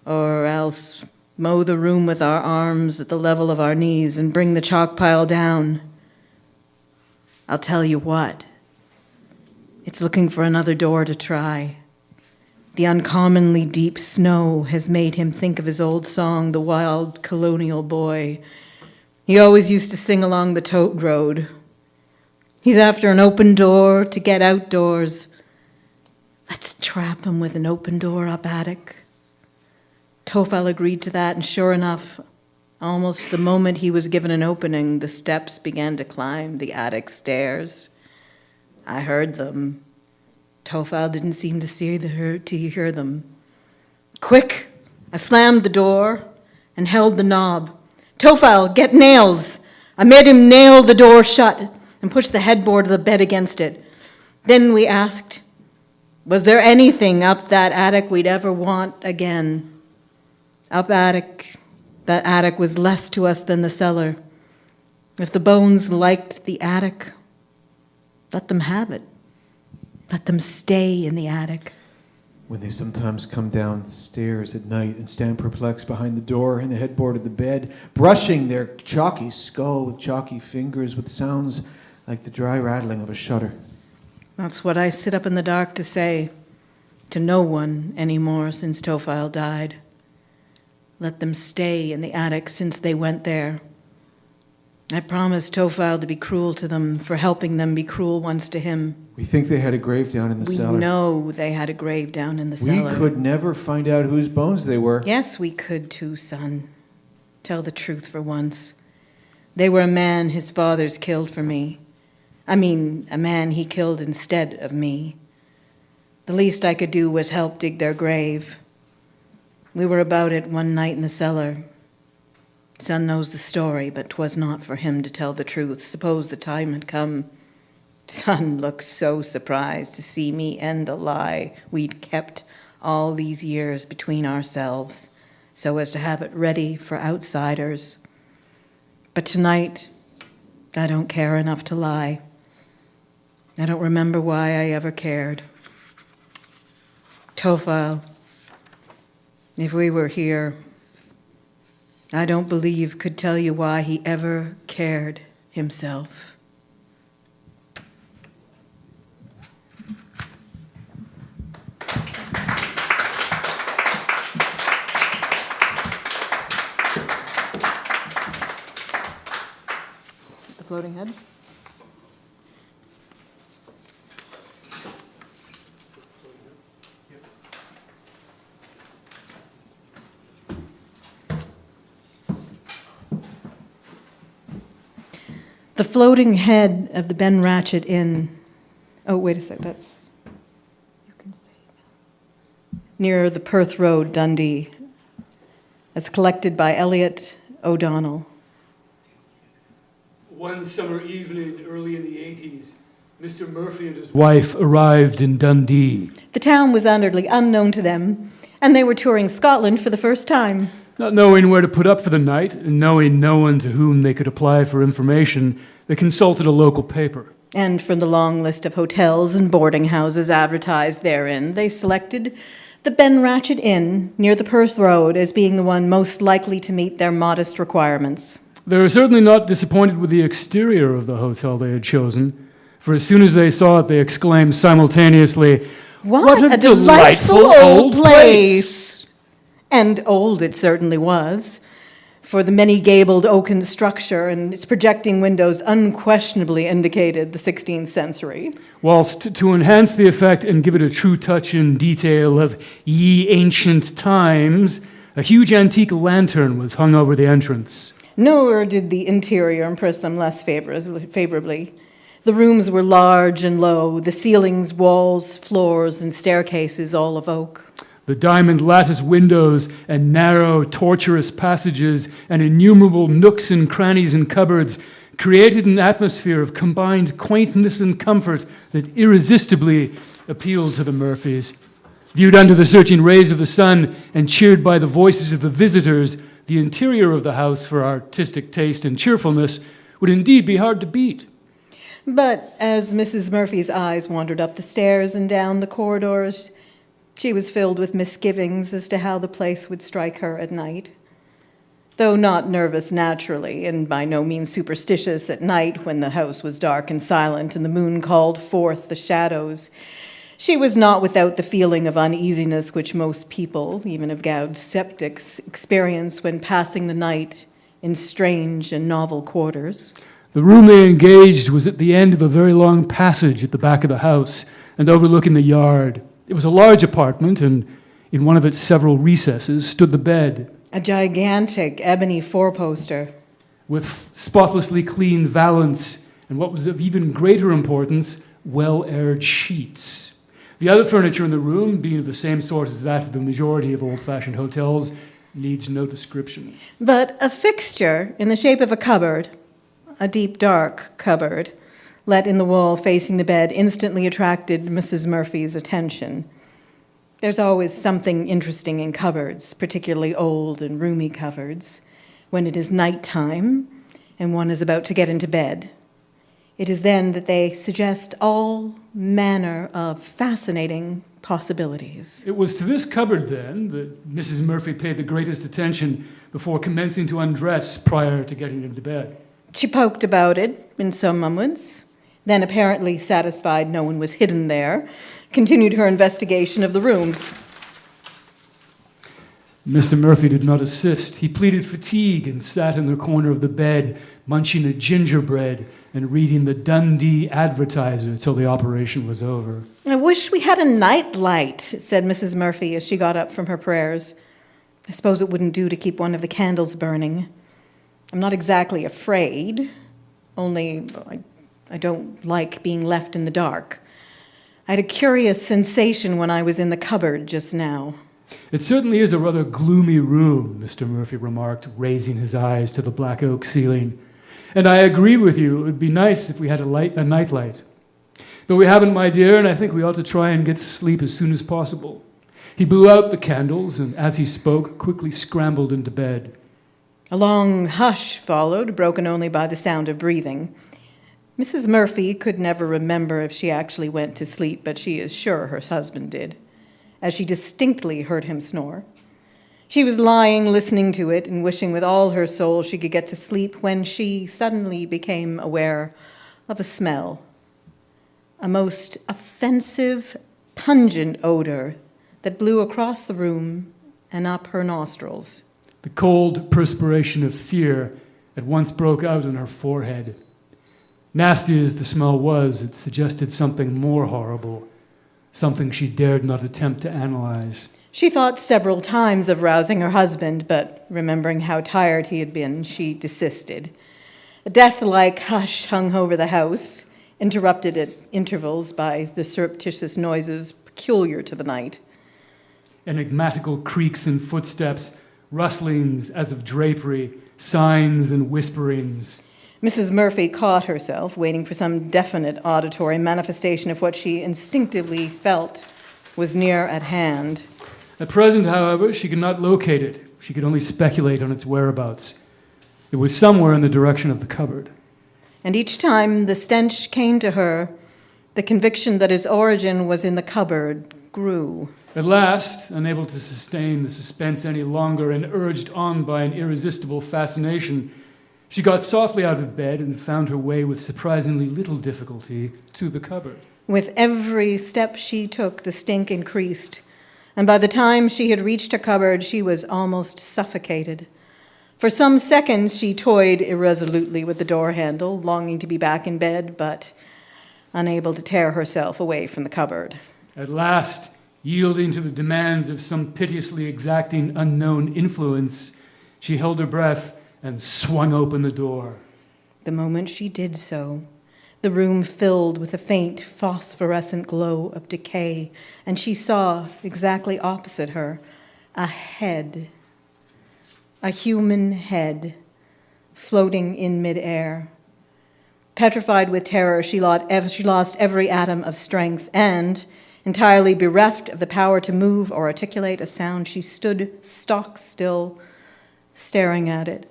or else mow the room with our arms at the level of our knees and bring the chalk pile down. I'll tell you what, it's looking for another door to try. The uncommonly deep snow has made him think of his old song, The Wild Colonial Boy. He always used to sing along the tote road. He's after an open door to get outdoors. Let's trap him with an open door up attic. Tophile agreed to that, and sure enough, almost the moment he was given an opening, the steps began to climb the attic stairs. I heard them. Tophile didn't seem to hear them. Quick! I slammed the door and held the knob. Tophile, get nails! I made him nail the door shut and push the headboard of the bed against it. Then we asked, was there anything up that attic we'd ever want again? Up attic, that attic was less to us than the cellar. If the bones liked the attic, let them have it. Let them stay in the attic. When they sometimes come downstairs at night and stand perplexed behind the door and the headboard of the bed, brushing their chalky skull with chalky fingers with sounds like the dry rattling of a shutter. That's what I sit up in the dark to say to no one anymore since Tophile died. Let them stay in the attic since they went there. I promised Tophile to be cruel to them for helping them be cruel once to him. We think they had a grave down in the cellar. We know they had a grave down in the cellar. We could never find out whose bones they were. Yes, we could too, son. Tell the truth for once. They were a man his fathers killed for me. I mean, a man he killed instead of me. The least I could do was help dig their grave. We were about it one night in the cellar. Son knows the story, but 'twas not for him to tell the truth. Suppose the time had come. Son looked so surprised to see me end a lie we'd kept all these years between ourselves, so as to have it ready for outsiders. But tonight, I don't care enough to lie. I don't remember why I ever cared. Tophile, if we were here, I don't believe could tell you why he ever cared himself. The floating head? The floating head of the Ben Ratchett Inn. Oh, wait a sec, that's. You can say that. Near the Perth Road, Dundee, as collected by Elliot O'Donnell. One summer evening early in the 80s, Mr. Murphy and his wife arrived in Dundee. The town was utterly unknown to them, and they were touring Scotland for the first time. Not knowing where to put up for the night, and knowing no one to whom they could apply for information, they consulted a local paper. And from the long list of hotels and boarding houses advertised therein, they selected the Ben Ratchett Inn near the Perth Road as being the one most likely to meet their modest requirements. They were certainly not disappointed with the exterior of the hotel they had chosen, for as soon as they saw it, they exclaimed simultaneously, What a delightful old place! And old it certainly was, for the many-gabled oaken structure and its projecting windows unquestionably indicated the 16th century. Whilst to enhance the effect and give it a true touch and detail of ye ancient times, a huge antique lantern was hung over the entrance. Nor did the interior impress them less favorably. The rooms were large and low, the ceilings, walls, floors, and staircases all of oak. The diamond lattice windows and narrow, tortuous passages and innumerable nooks and crannies and cupboards created an atmosphere of combined quaintness and comfort that irresistibly appealed to the Murphys. Viewed under the searching rays of the sun and cheered by the voices of the visitors, the interior of the house, for artistic taste and cheerfulness, would indeed be hard to beat. But as Mrs. Murphy's eyes wandered up the stairs and down the corridors, she was filled with misgivings as to how the place would strike her at night. Though not nervous naturally, and by no means superstitious at night when the house was dark and silent and the moon called forth the shadows, she was not without the feeling of uneasiness which most people, even avowed skeptics, experience when passing the night in strange and novel quarters. The room they engaged was at the end of a very long passage at the back of the house and overlooking the yard. It was a large apartment, and in one of its several recesses stood the bed. A gigantic ebony four-poster. With spotlessly clean valance, and what was of even greater importance, well-aired sheets. The other furniture in the room, being of the same sort as that of the majority of old-fashioned hotels, needs no description. But a fixture in the shape of a cupboard, a deep dark cupboard, let in the wall facing the bed, instantly attracted Mrs. Murphy's attention. There's always something interesting in cupboards, particularly old and roomy cupboards, when it is nighttime and one is about to get into bed. It is then that they suggest all manner of fascinating possibilities. It was to this cupboard, then, that Mrs. Murphy paid the greatest attention before commencing to undress prior to getting into bed. She poked about it in some moments, then, apparently satisfied no one was hidden there, continued her investigation of the room. Mr. Murphy did not assist. He pleaded fatigue and sat in the corner of the bed, munching a gingerbread and reading the Dundee Advertiser till the operation was over. I wish we had a night light, said Mrs. Murphy as she got up from her prayers. I suppose it wouldn't do to keep one of the candles burning. I'm not exactly afraid, only I don't like being left in the dark. I had a curious sensation when I was in the cupboard just now. It certainly is a rather gloomy room, Mr. Murphy remarked, raising his eyes to the black oak ceiling. And I agree with you, it would be nice if we had a nightlight. But we haven't, my dear, and I think we ought to try and get to sleep as soon as possible. He blew out the candles, and as he spoke, quickly scrambled into bed. A long hush followed, broken only by the sound of breathing. Mrs. Murphy could never remember if she actually went to sleep, but she is sure her husband did, as she distinctly heard him snore. She was lying, listening to it, and wishing with all her soul she could get to sleep when she suddenly became aware of a smell, a most offensive, pungent odor that blew across the room and up her nostrils. The cold perspiration of fear at once broke out on her forehead. Nasty as the smell was, it suggested something more horrible, something she dared not attempt to analyze. She thought several times of rousing her husband, but remembering how tired he had been, she desisted. A death-like hush hung over the house, interrupted at intervals by the surreptitious noises peculiar to the night. Enigmatical creaks and footsteps, rustlings as of drapery, signs and whisperings. Mrs. Murphy caught herself, waiting for some definite auditory manifestation of what she instinctively felt was near at hand. At present, however, she could not locate it. She could only speculate on its whereabouts. It was somewhere in the direction of the cupboard. And each time the stench came to her, the conviction that its origin was in the cupboard grew. At last, unable to sustain the suspense any longer and urged on by an irresistible fascination, she got softly out of bed and found her way with surprisingly little difficulty to the cupboard. With every step she took, the stink increased, and by the time she had reached her cupboard, she was almost suffocated. For some seconds, she toyed irresolutely with the door handle, longing to be back in bed, but unable to tear herself away from the cupboard. At last, yielding to the demands of some piteously exacting unknown influence, she held her breath and swung open the door. The moment she did so, the room filled with a faint phosphorescent glow of decay, and she saw, exactly opposite her, a head, a human head, floating in midair. Petrified with terror, she lost every atom of strength, and, entirely bereft of the power to move or articulate a sound, she stood stock still, staring at it.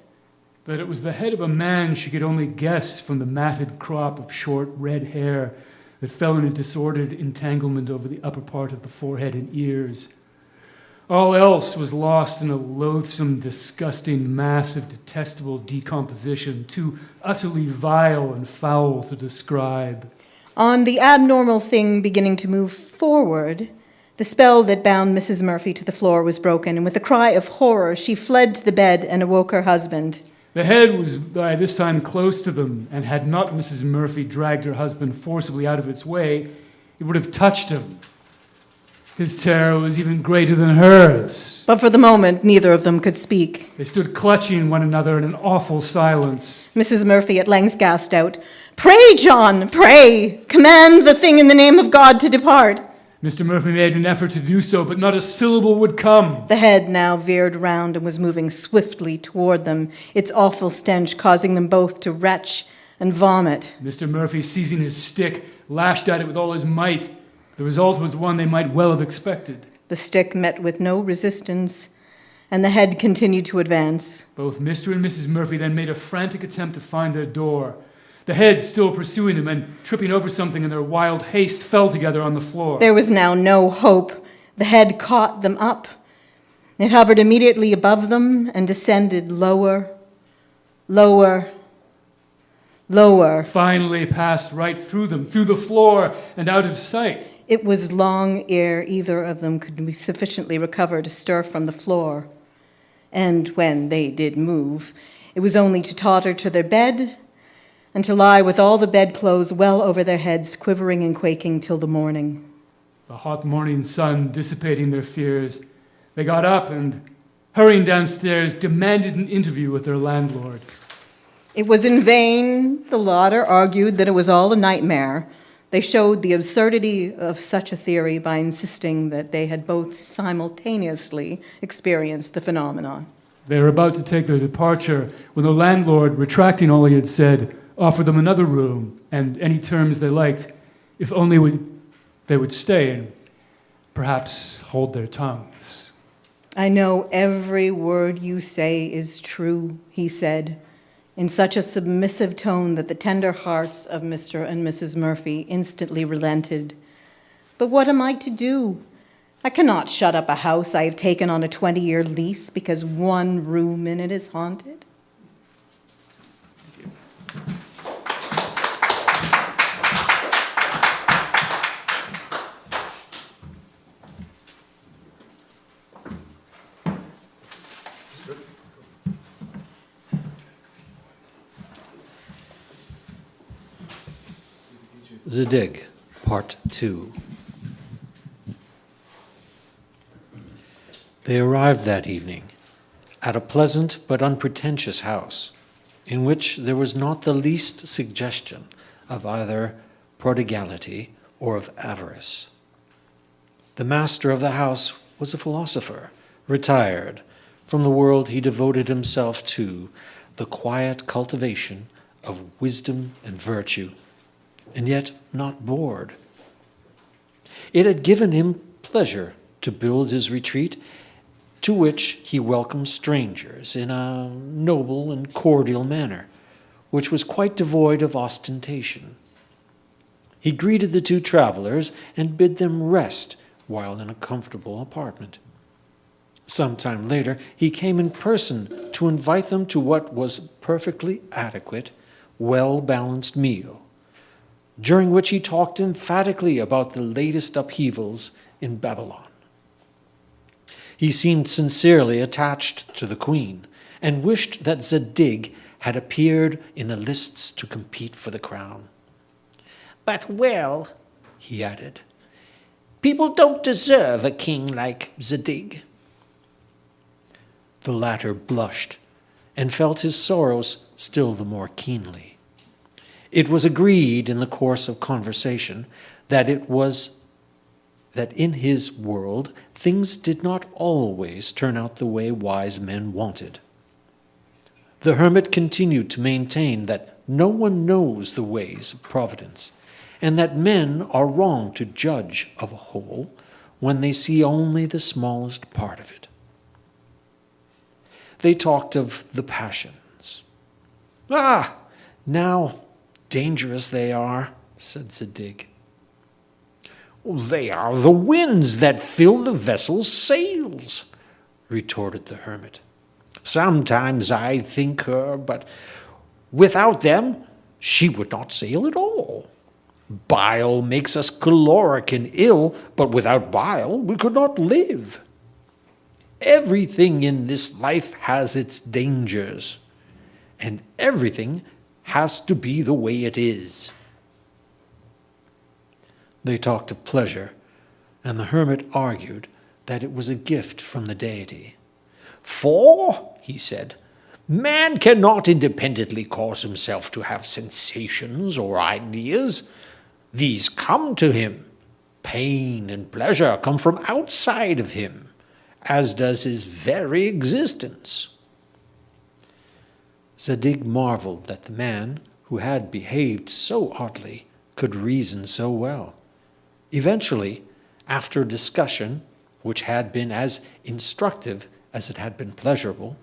That it was the head of a man she could only guess from the matted crop of short red hair that fell in a disordered entanglement over the upper part of the forehead and ears. All else was lost in a loathsome, disgusting mass of detestable decomposition, too utterly vile and foul to describe. On the abnormal thing beginning to move forward, the spell that bound Mrs. Murphy to the floor was broken, and with a cry of horror, she fled to the bed and awoke her husband. The head was by this time close to them, and had not Mrs. Murphy dragged her husband forcibly out of its way, it would have touched him. His terror was even greater than hers. But for the moment, neither of them could speak. They stood clutching one another in an awful silence. Mrs. Murphy at length gasped out, "Pray, John, pray! Command the thing in the name of God to depart." Mr. Murphy made an effort to do so, but not a syllable would come. The head now veered round and was moving swiftly toward them, its awful stench causing them both to retch and vomit. Mr. Murphy, seizing his stick, lashed at it with all his might. The result was one they might well have expected. The stick met with no resistance, and the head continued to advance. Both Mr. and Mrs. Murphy then made a frantic attempt to find their door. The head still pursuing them, and tripping over something in their wild haste, fell together on the floor. There was now no hope. The head caught them up. It hovered immediately above them and descended lower, lower, lower. Finally passed right through them, through the floor, and out of sight. It was long ere either of them could be sufficiently recover to stir from the floor. And when they did move, it was only to totter to their bed and to lie with all the bedclothes well over their heads, quivering and quaking till the morning. The hot morning sun dissipating their fears, they got up and, hurrying downstairs, demanded an interview with their landlord. It was in vain. The latter argued that it was all a nightmare. They showed the absurdity of such a theory by insisting that they had both simultaneously experienced the phenomenon. They were about to take their departure when the landlord, retracting all he had said, offered them another room and any terms they liked, if only they would stay and perhaps hold their tongues. "I know every word you say is true," he said, in such a submissive tone that the tender hearts of Mr. and Mrs. Murphy instantly relented. "But what am I to do? I cannot shut up a house I have taken on a 20-year lease because one room in it is haunted." Zadig, Part 2. They arrived that evening at a pleasant but unpretentious house, in which there was not the least suggestion of either prodigality or of avarice. The master of the house was a philosopher, retired. From the world he devoted himself to the quiet cultivation of wisdom and virtue, and yet not bored. It had given him pleasure to build his retreat, to which he welcomed strangers in a noble and cordial manner, which was quite devoid of ostentation. He greeted the two travelers and bid them rest while in a comfortable apartment. Some time later, he came in person to invite them to what was perfectly adequate, well-balanced meal, during which he talked emphatically about the latest upheavals in Babylon. He seemed sincerely attached to the queen and wished that Zadig had appeared in the lists to compete for the crown. "But, well," he added, "people don't deserve a king like Zadig." The latter blushed and felt his sorrows still the more keenly. It was agreed in the course of conversation that in his world things did not always turn out the way wise men wanted. The hermit continued to maintain that no one knows the ways of providence, and that men are wrong to judge of a whole when they see only the smallest part of it. They talked of the passions. Now dangerous they are," said Zadig. "They are the winds that fill the vessel's sails," retorted the hermit. "Sometimes I think her, but without them she would not sail at all. Bile makes us caloric and ill, but without bile we could not live. Everything in this life has its dangers, and everything has to be the way it is." They talked of pleasure, and the hermit argued that it was a gift from the deity. "For," he said, "man cannot independently cause himself to have sensations or ideas. These come to him. Pain and pleasure come from outside of him, as does his very existence." Zadig marveled that the man, who had behaved so oddly, could reason so well. Eventually, after a discussion which had been as instructive as it had been pleasurable,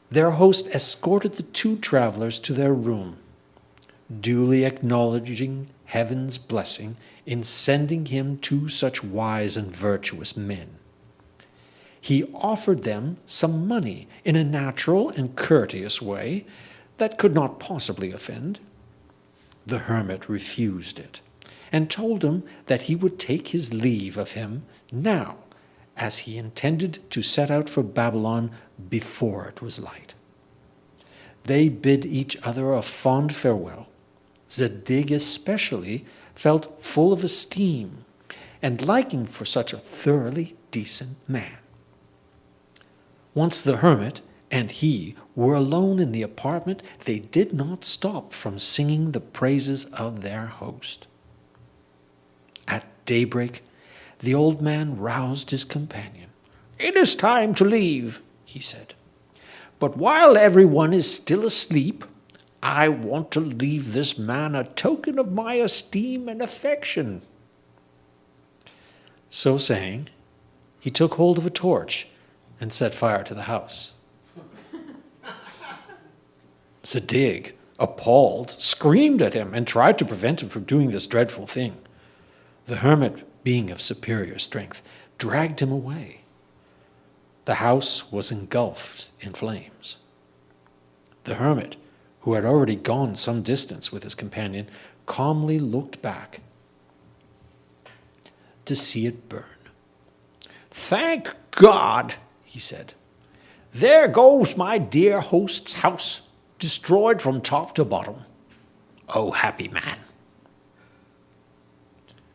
their host escorted the two travelers to their room, duly acknowledging heaven's blessing in sending him two such wise and virtuous men. He offered them some money in a natural and courteous way that could not possibly offend. The hermit refused it, and told him that he would take his leave of him now, as he intended to set out for Babylon before it was light. They bid each other a fond farewell. Zadig especially felt full of esteem and liking for such a thoroughly decent man. Once the hermit and he were alone in the apartment, they did not stop from singing the praises of their host. At daybreak, the old man roused his companion. "It is time to leave," he said. "But while everyone is still asleep, I want to leave this man a token of my esteem and affection." So saying, he took hold of a torch and set fire to the house. Zadig, appalled, screamed at him and tried to prevent him from doing this dreadful thing. The hermit, being of superior strength, dragged him away. The house was engulfed in flames. The hermit, who had already gone some distance with his companion, calmly looked back to see it burn. "Thank God," he said. "There goes my dear host's house, destroyed from top to bottom. Oh, happy man."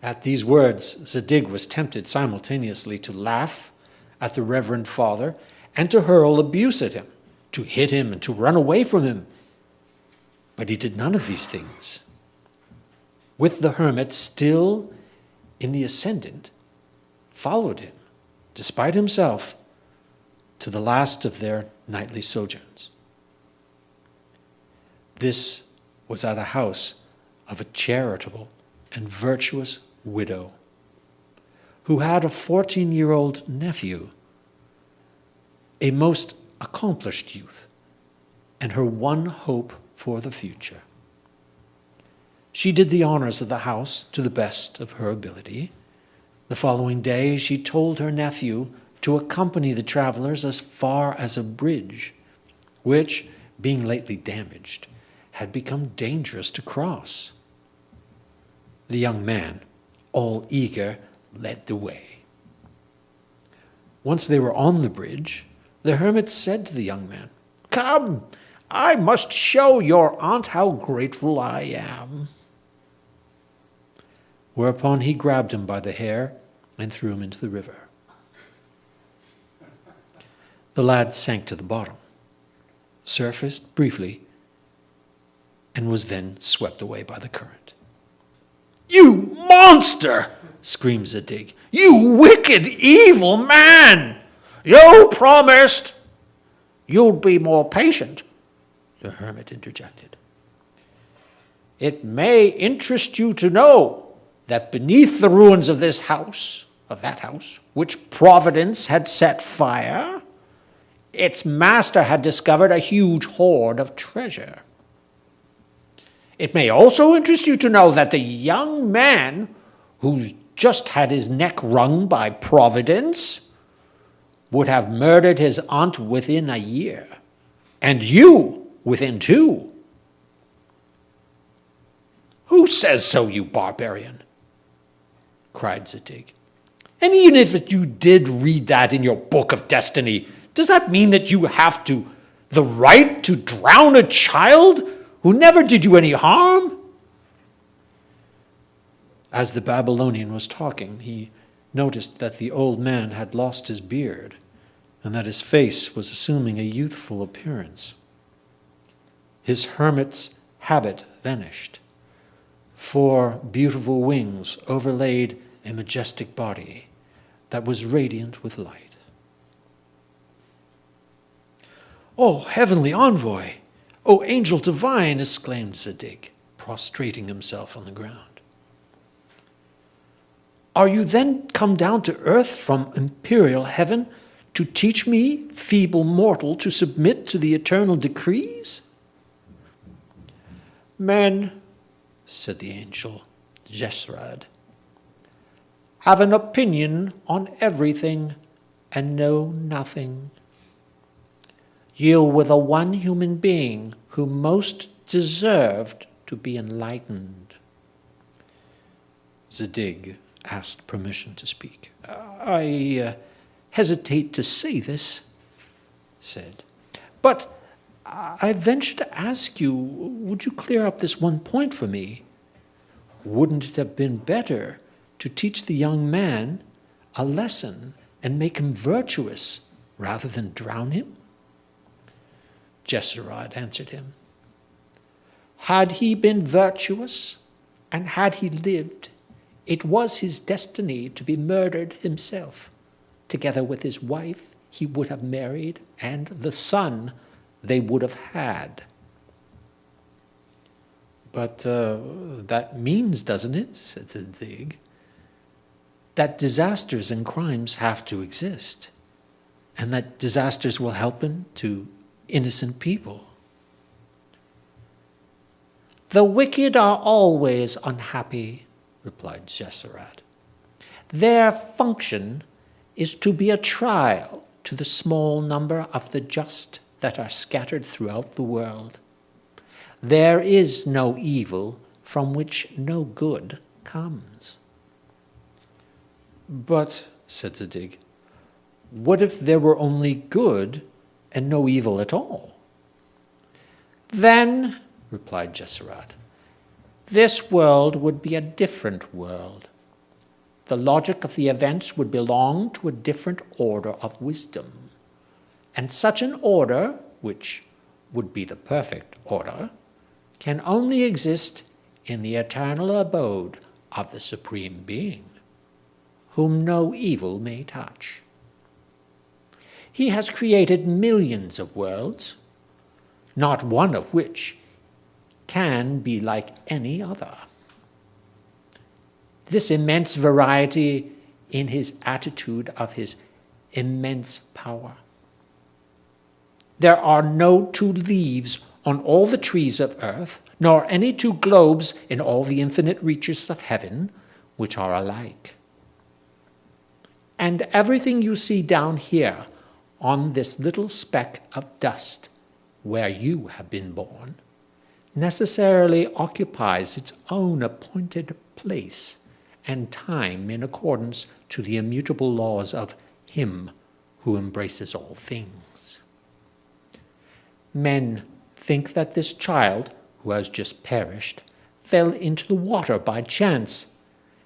At these words, Zadig was tempted simultaneously to laugh at the reverend father and to hurl abuse at him, to hit him and to run away from him. But he did none of these things. With the hermit still in the ascendant, followed him, despite himself, to the last of their nightly sojourns. This was at a house of a charitable and virtuous widow who had a 14-year-old nephew, a most accomplished youth, and her one hope for the future. She did the honors of the house to the best of her ability. The following day, she told her nephew to accompany the travelers as far as a bridge, which, being lately damaged, had become dangerous to cross. The young man, all eager, led the way. Once they were on the bridge, the hermit said to the young man, "Come, I must show your aunt how grateful I am." Whereupon he grabbed him by the hair and threw him into the river. The lad sank to the bottom, surfaced briefly, and was then swept away by the current. "You monster!" screamed Zadig. "You wicked, evil man! You promised you'd be more patient," the hermit interjected. "It may interest you to know that beneath the ruins of that house, which Providence had set fire, its master had discovered a huge hoard of treasure. It may also interest you to know that the young man who's just had his neck wrung by Providence would have murdered his aunt within a year, and you within 2. "Who says so, you barbarian?" cried Zadig. "And even if you did read that in your book of destiny, does that mean that you have the right to drown a child who never did you any harm?" As the Babylonian was talking, he noticed that the old man had lost his beard and that his face was assuming a youthful appearance. His hermit's habit vanished. 4 beautiful wings overlaid a majestic body that was radiant with light. "O heavenly envoy! O angel divine!" exclaimed Zadig, prostrating himself on the ground. "Are you then come down to earth from imperial heaven to teach me, feeble mortal, to submit to the eternal decrees?" "Men," said the angel Jesrad, "have an opinion on everything and know nothing. You were the one human being who most deserved to be enlightened." Zadig asked permission to speak. "I hesitate to say this," said, "but I venture to ask you, would you clear up this one point for me? Wouldn't it have been better to teach the young man a lesson and make him virtuous rather than drown him?" Jesserad answered him, "Had he been virtuous and had he lived, it was his destiny to be murdered himself, together with his wife he would have married and the son they would have had." "But that means, doesn't it," said Zadig, "that disasters and crimes have to exist, and that disasters will happen to innocent people?" "The wicked are always unhappy," replied Jesserad. "Their function is to be a trial to the small number of the just that are scattered throughout the world. There is no evil from which no good comes." "But," said Zadig, "what if there were only good and no evil at all?" "Then," replied Jesserad, "this world would be a different world. The logic of the events would belong to a different order of wisdom. And such an order, which would be the perfect order, can only exist in the eternal abode of the Supreme Being, whom no evil may touch. He has created millions of worlds, not one of which can be like any other. This immense variety in his attitude of his immense power. There are no 2 leaves on all the trees of earth, nor any 2 globes in all the infinite reaches of heaven, which are alike. And everything you see down here on this little speck of dust where you have been born necessarily occupies its own appointed place and time in accordance to the immutable laws of Him who embraces all things. Men think that this child, who has just perished, fell into the water by chance,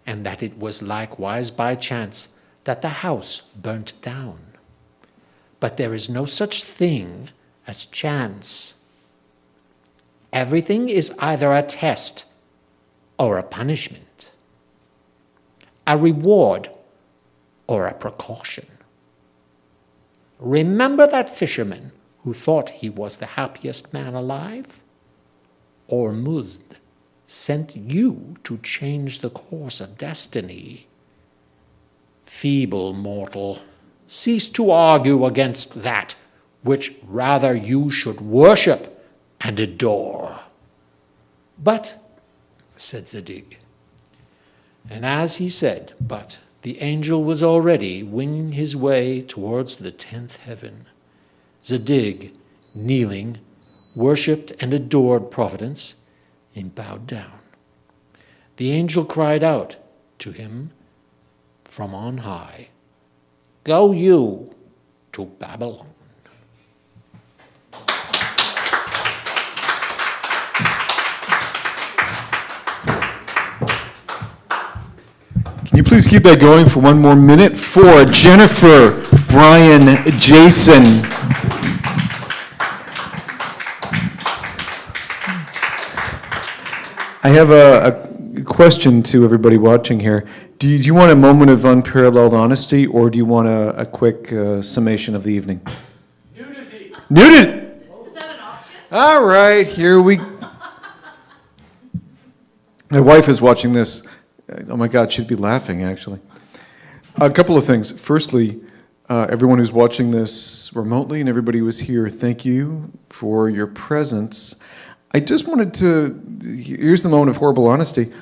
and that it was likewise by chance that the house burnt down. But there is no such thing as chance. Everything is either a test or a punishment, a reward or a precaution. Remember that fisherman who thought he was the happiest man alive? Ormuzd sent you to change the course of destiny. Feeble mortal, cease to argue against that which rather you should worship and adore. But, said Zadig, and as he said, but, the angel was already winging his way towards the 10th heaven. Zadig, kneeling, worshipped and adored Providence, and bowed down. The angel cried out to him from on high, "Go you to Babylon." Can you please keep that going for one more minute for Jennifer, Brian, Jason. I have a question to everybody watching here. Do you want a moment of unparalleled honesty, or do you want a quick summation of the evening? Nudity. Nudity! Is that an option? All right, here we... My wife is watching this. Oh my God, she'd be laughing, actually. A couple of things. Firstly, everyone who's watching this remotely and everybody who was here, thank you for your presence. I just wanted to... Here's the moment of horrible honesty.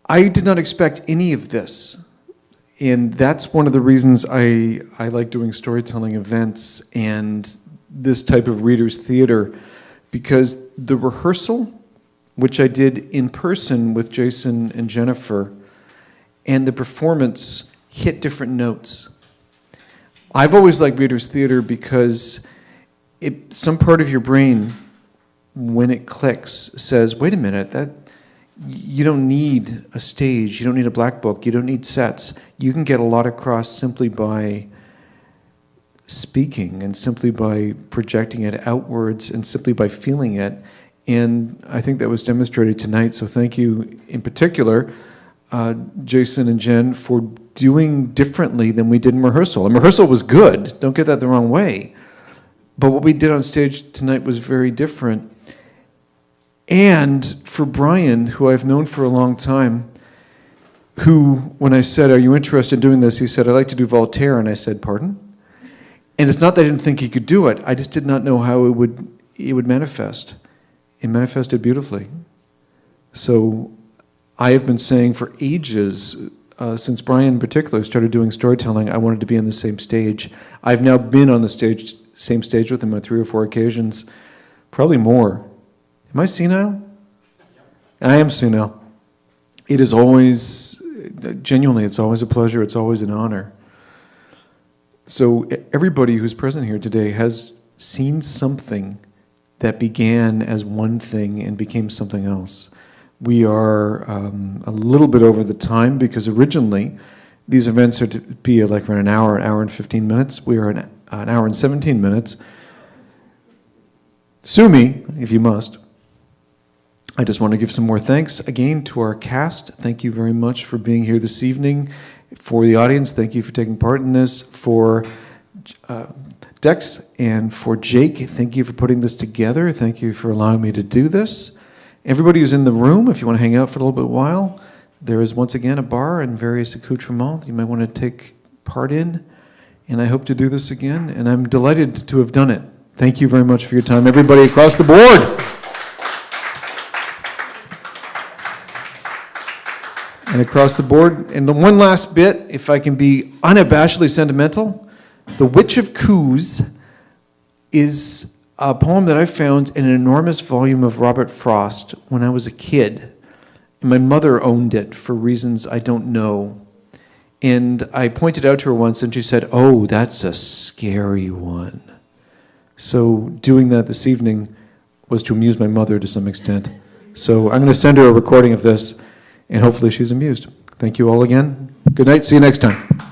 I did not expect any of this. And that's one of the reasons I like doing storytelling events and this type of reader's theater, because the rehearsal, which I did in person with Jason and Jennifer, and the performance hit different notes. I've always liked reader's theater because some part of your brain, when it clicks, says, wait a minute, you don't need a stage, you don't need a black book, you don't need sets. You can get a lot across simply by speaking and simply by projecting it outwards and simply by feeling it. And I think that was demonstrated tonight, so thank you in particular, Jason and Jen, for doing differently than we did in rehearsal. And rehearsal was good, don't get that the wrong way. But what we did on stage tonight was very different. And for Brian, who I've known for a long time, who, when I said, are you interested in doing this? He said, I'd like to do Voltaire. And I said, pardon? And it's not that I didn't think he could do it. I just did not know how it would manifest. It manifested beautifully. So I have been saying for ages, since Brian in particular started doing storytelling, I wanted to be on the same stage. I've now been on the same stage with him on 3 or 4 occasions, probably more. Am I senile? I am senile. It is always, genuinely, it's always a pleasure, it's always an honor. So everybody who's present here today has seen something that began as one thing and became something else. We are a little bit over the time because originally these events are to be like around an hour and 15 minutes. We are an hour and 17 minutes. Sue me, if you must. I just want to give some more thanks again to our cast. Thank you very much for being here this evening. For the audience, thank you for taking part in this. For Dex and for Jake, thank you for putting this together. Thank you for allowing me to do this. Everybody who's in the room, if you want to hang out for a little bit while, there is once again a bar and various accoutrements you might want to take part in. And I hope to do this again, and I'm delighted to have done it. Thank you very much for your time, everybody across the board. And across the board, and one last bit, if I can be unabashedly sentimental, The Witch of Coos is a poem that I found in an enormous volume of Robert Frost when I was a kid. And my mother owned it for reasons I don't know. And I pointed out to her once, and she said, "Oh, that's a scary one." So doing that this evening was to amuse my mother to some extent. So I'm going to send her a recording of this, and hopefully she's amused. Thank you all again. Good night. See you next time.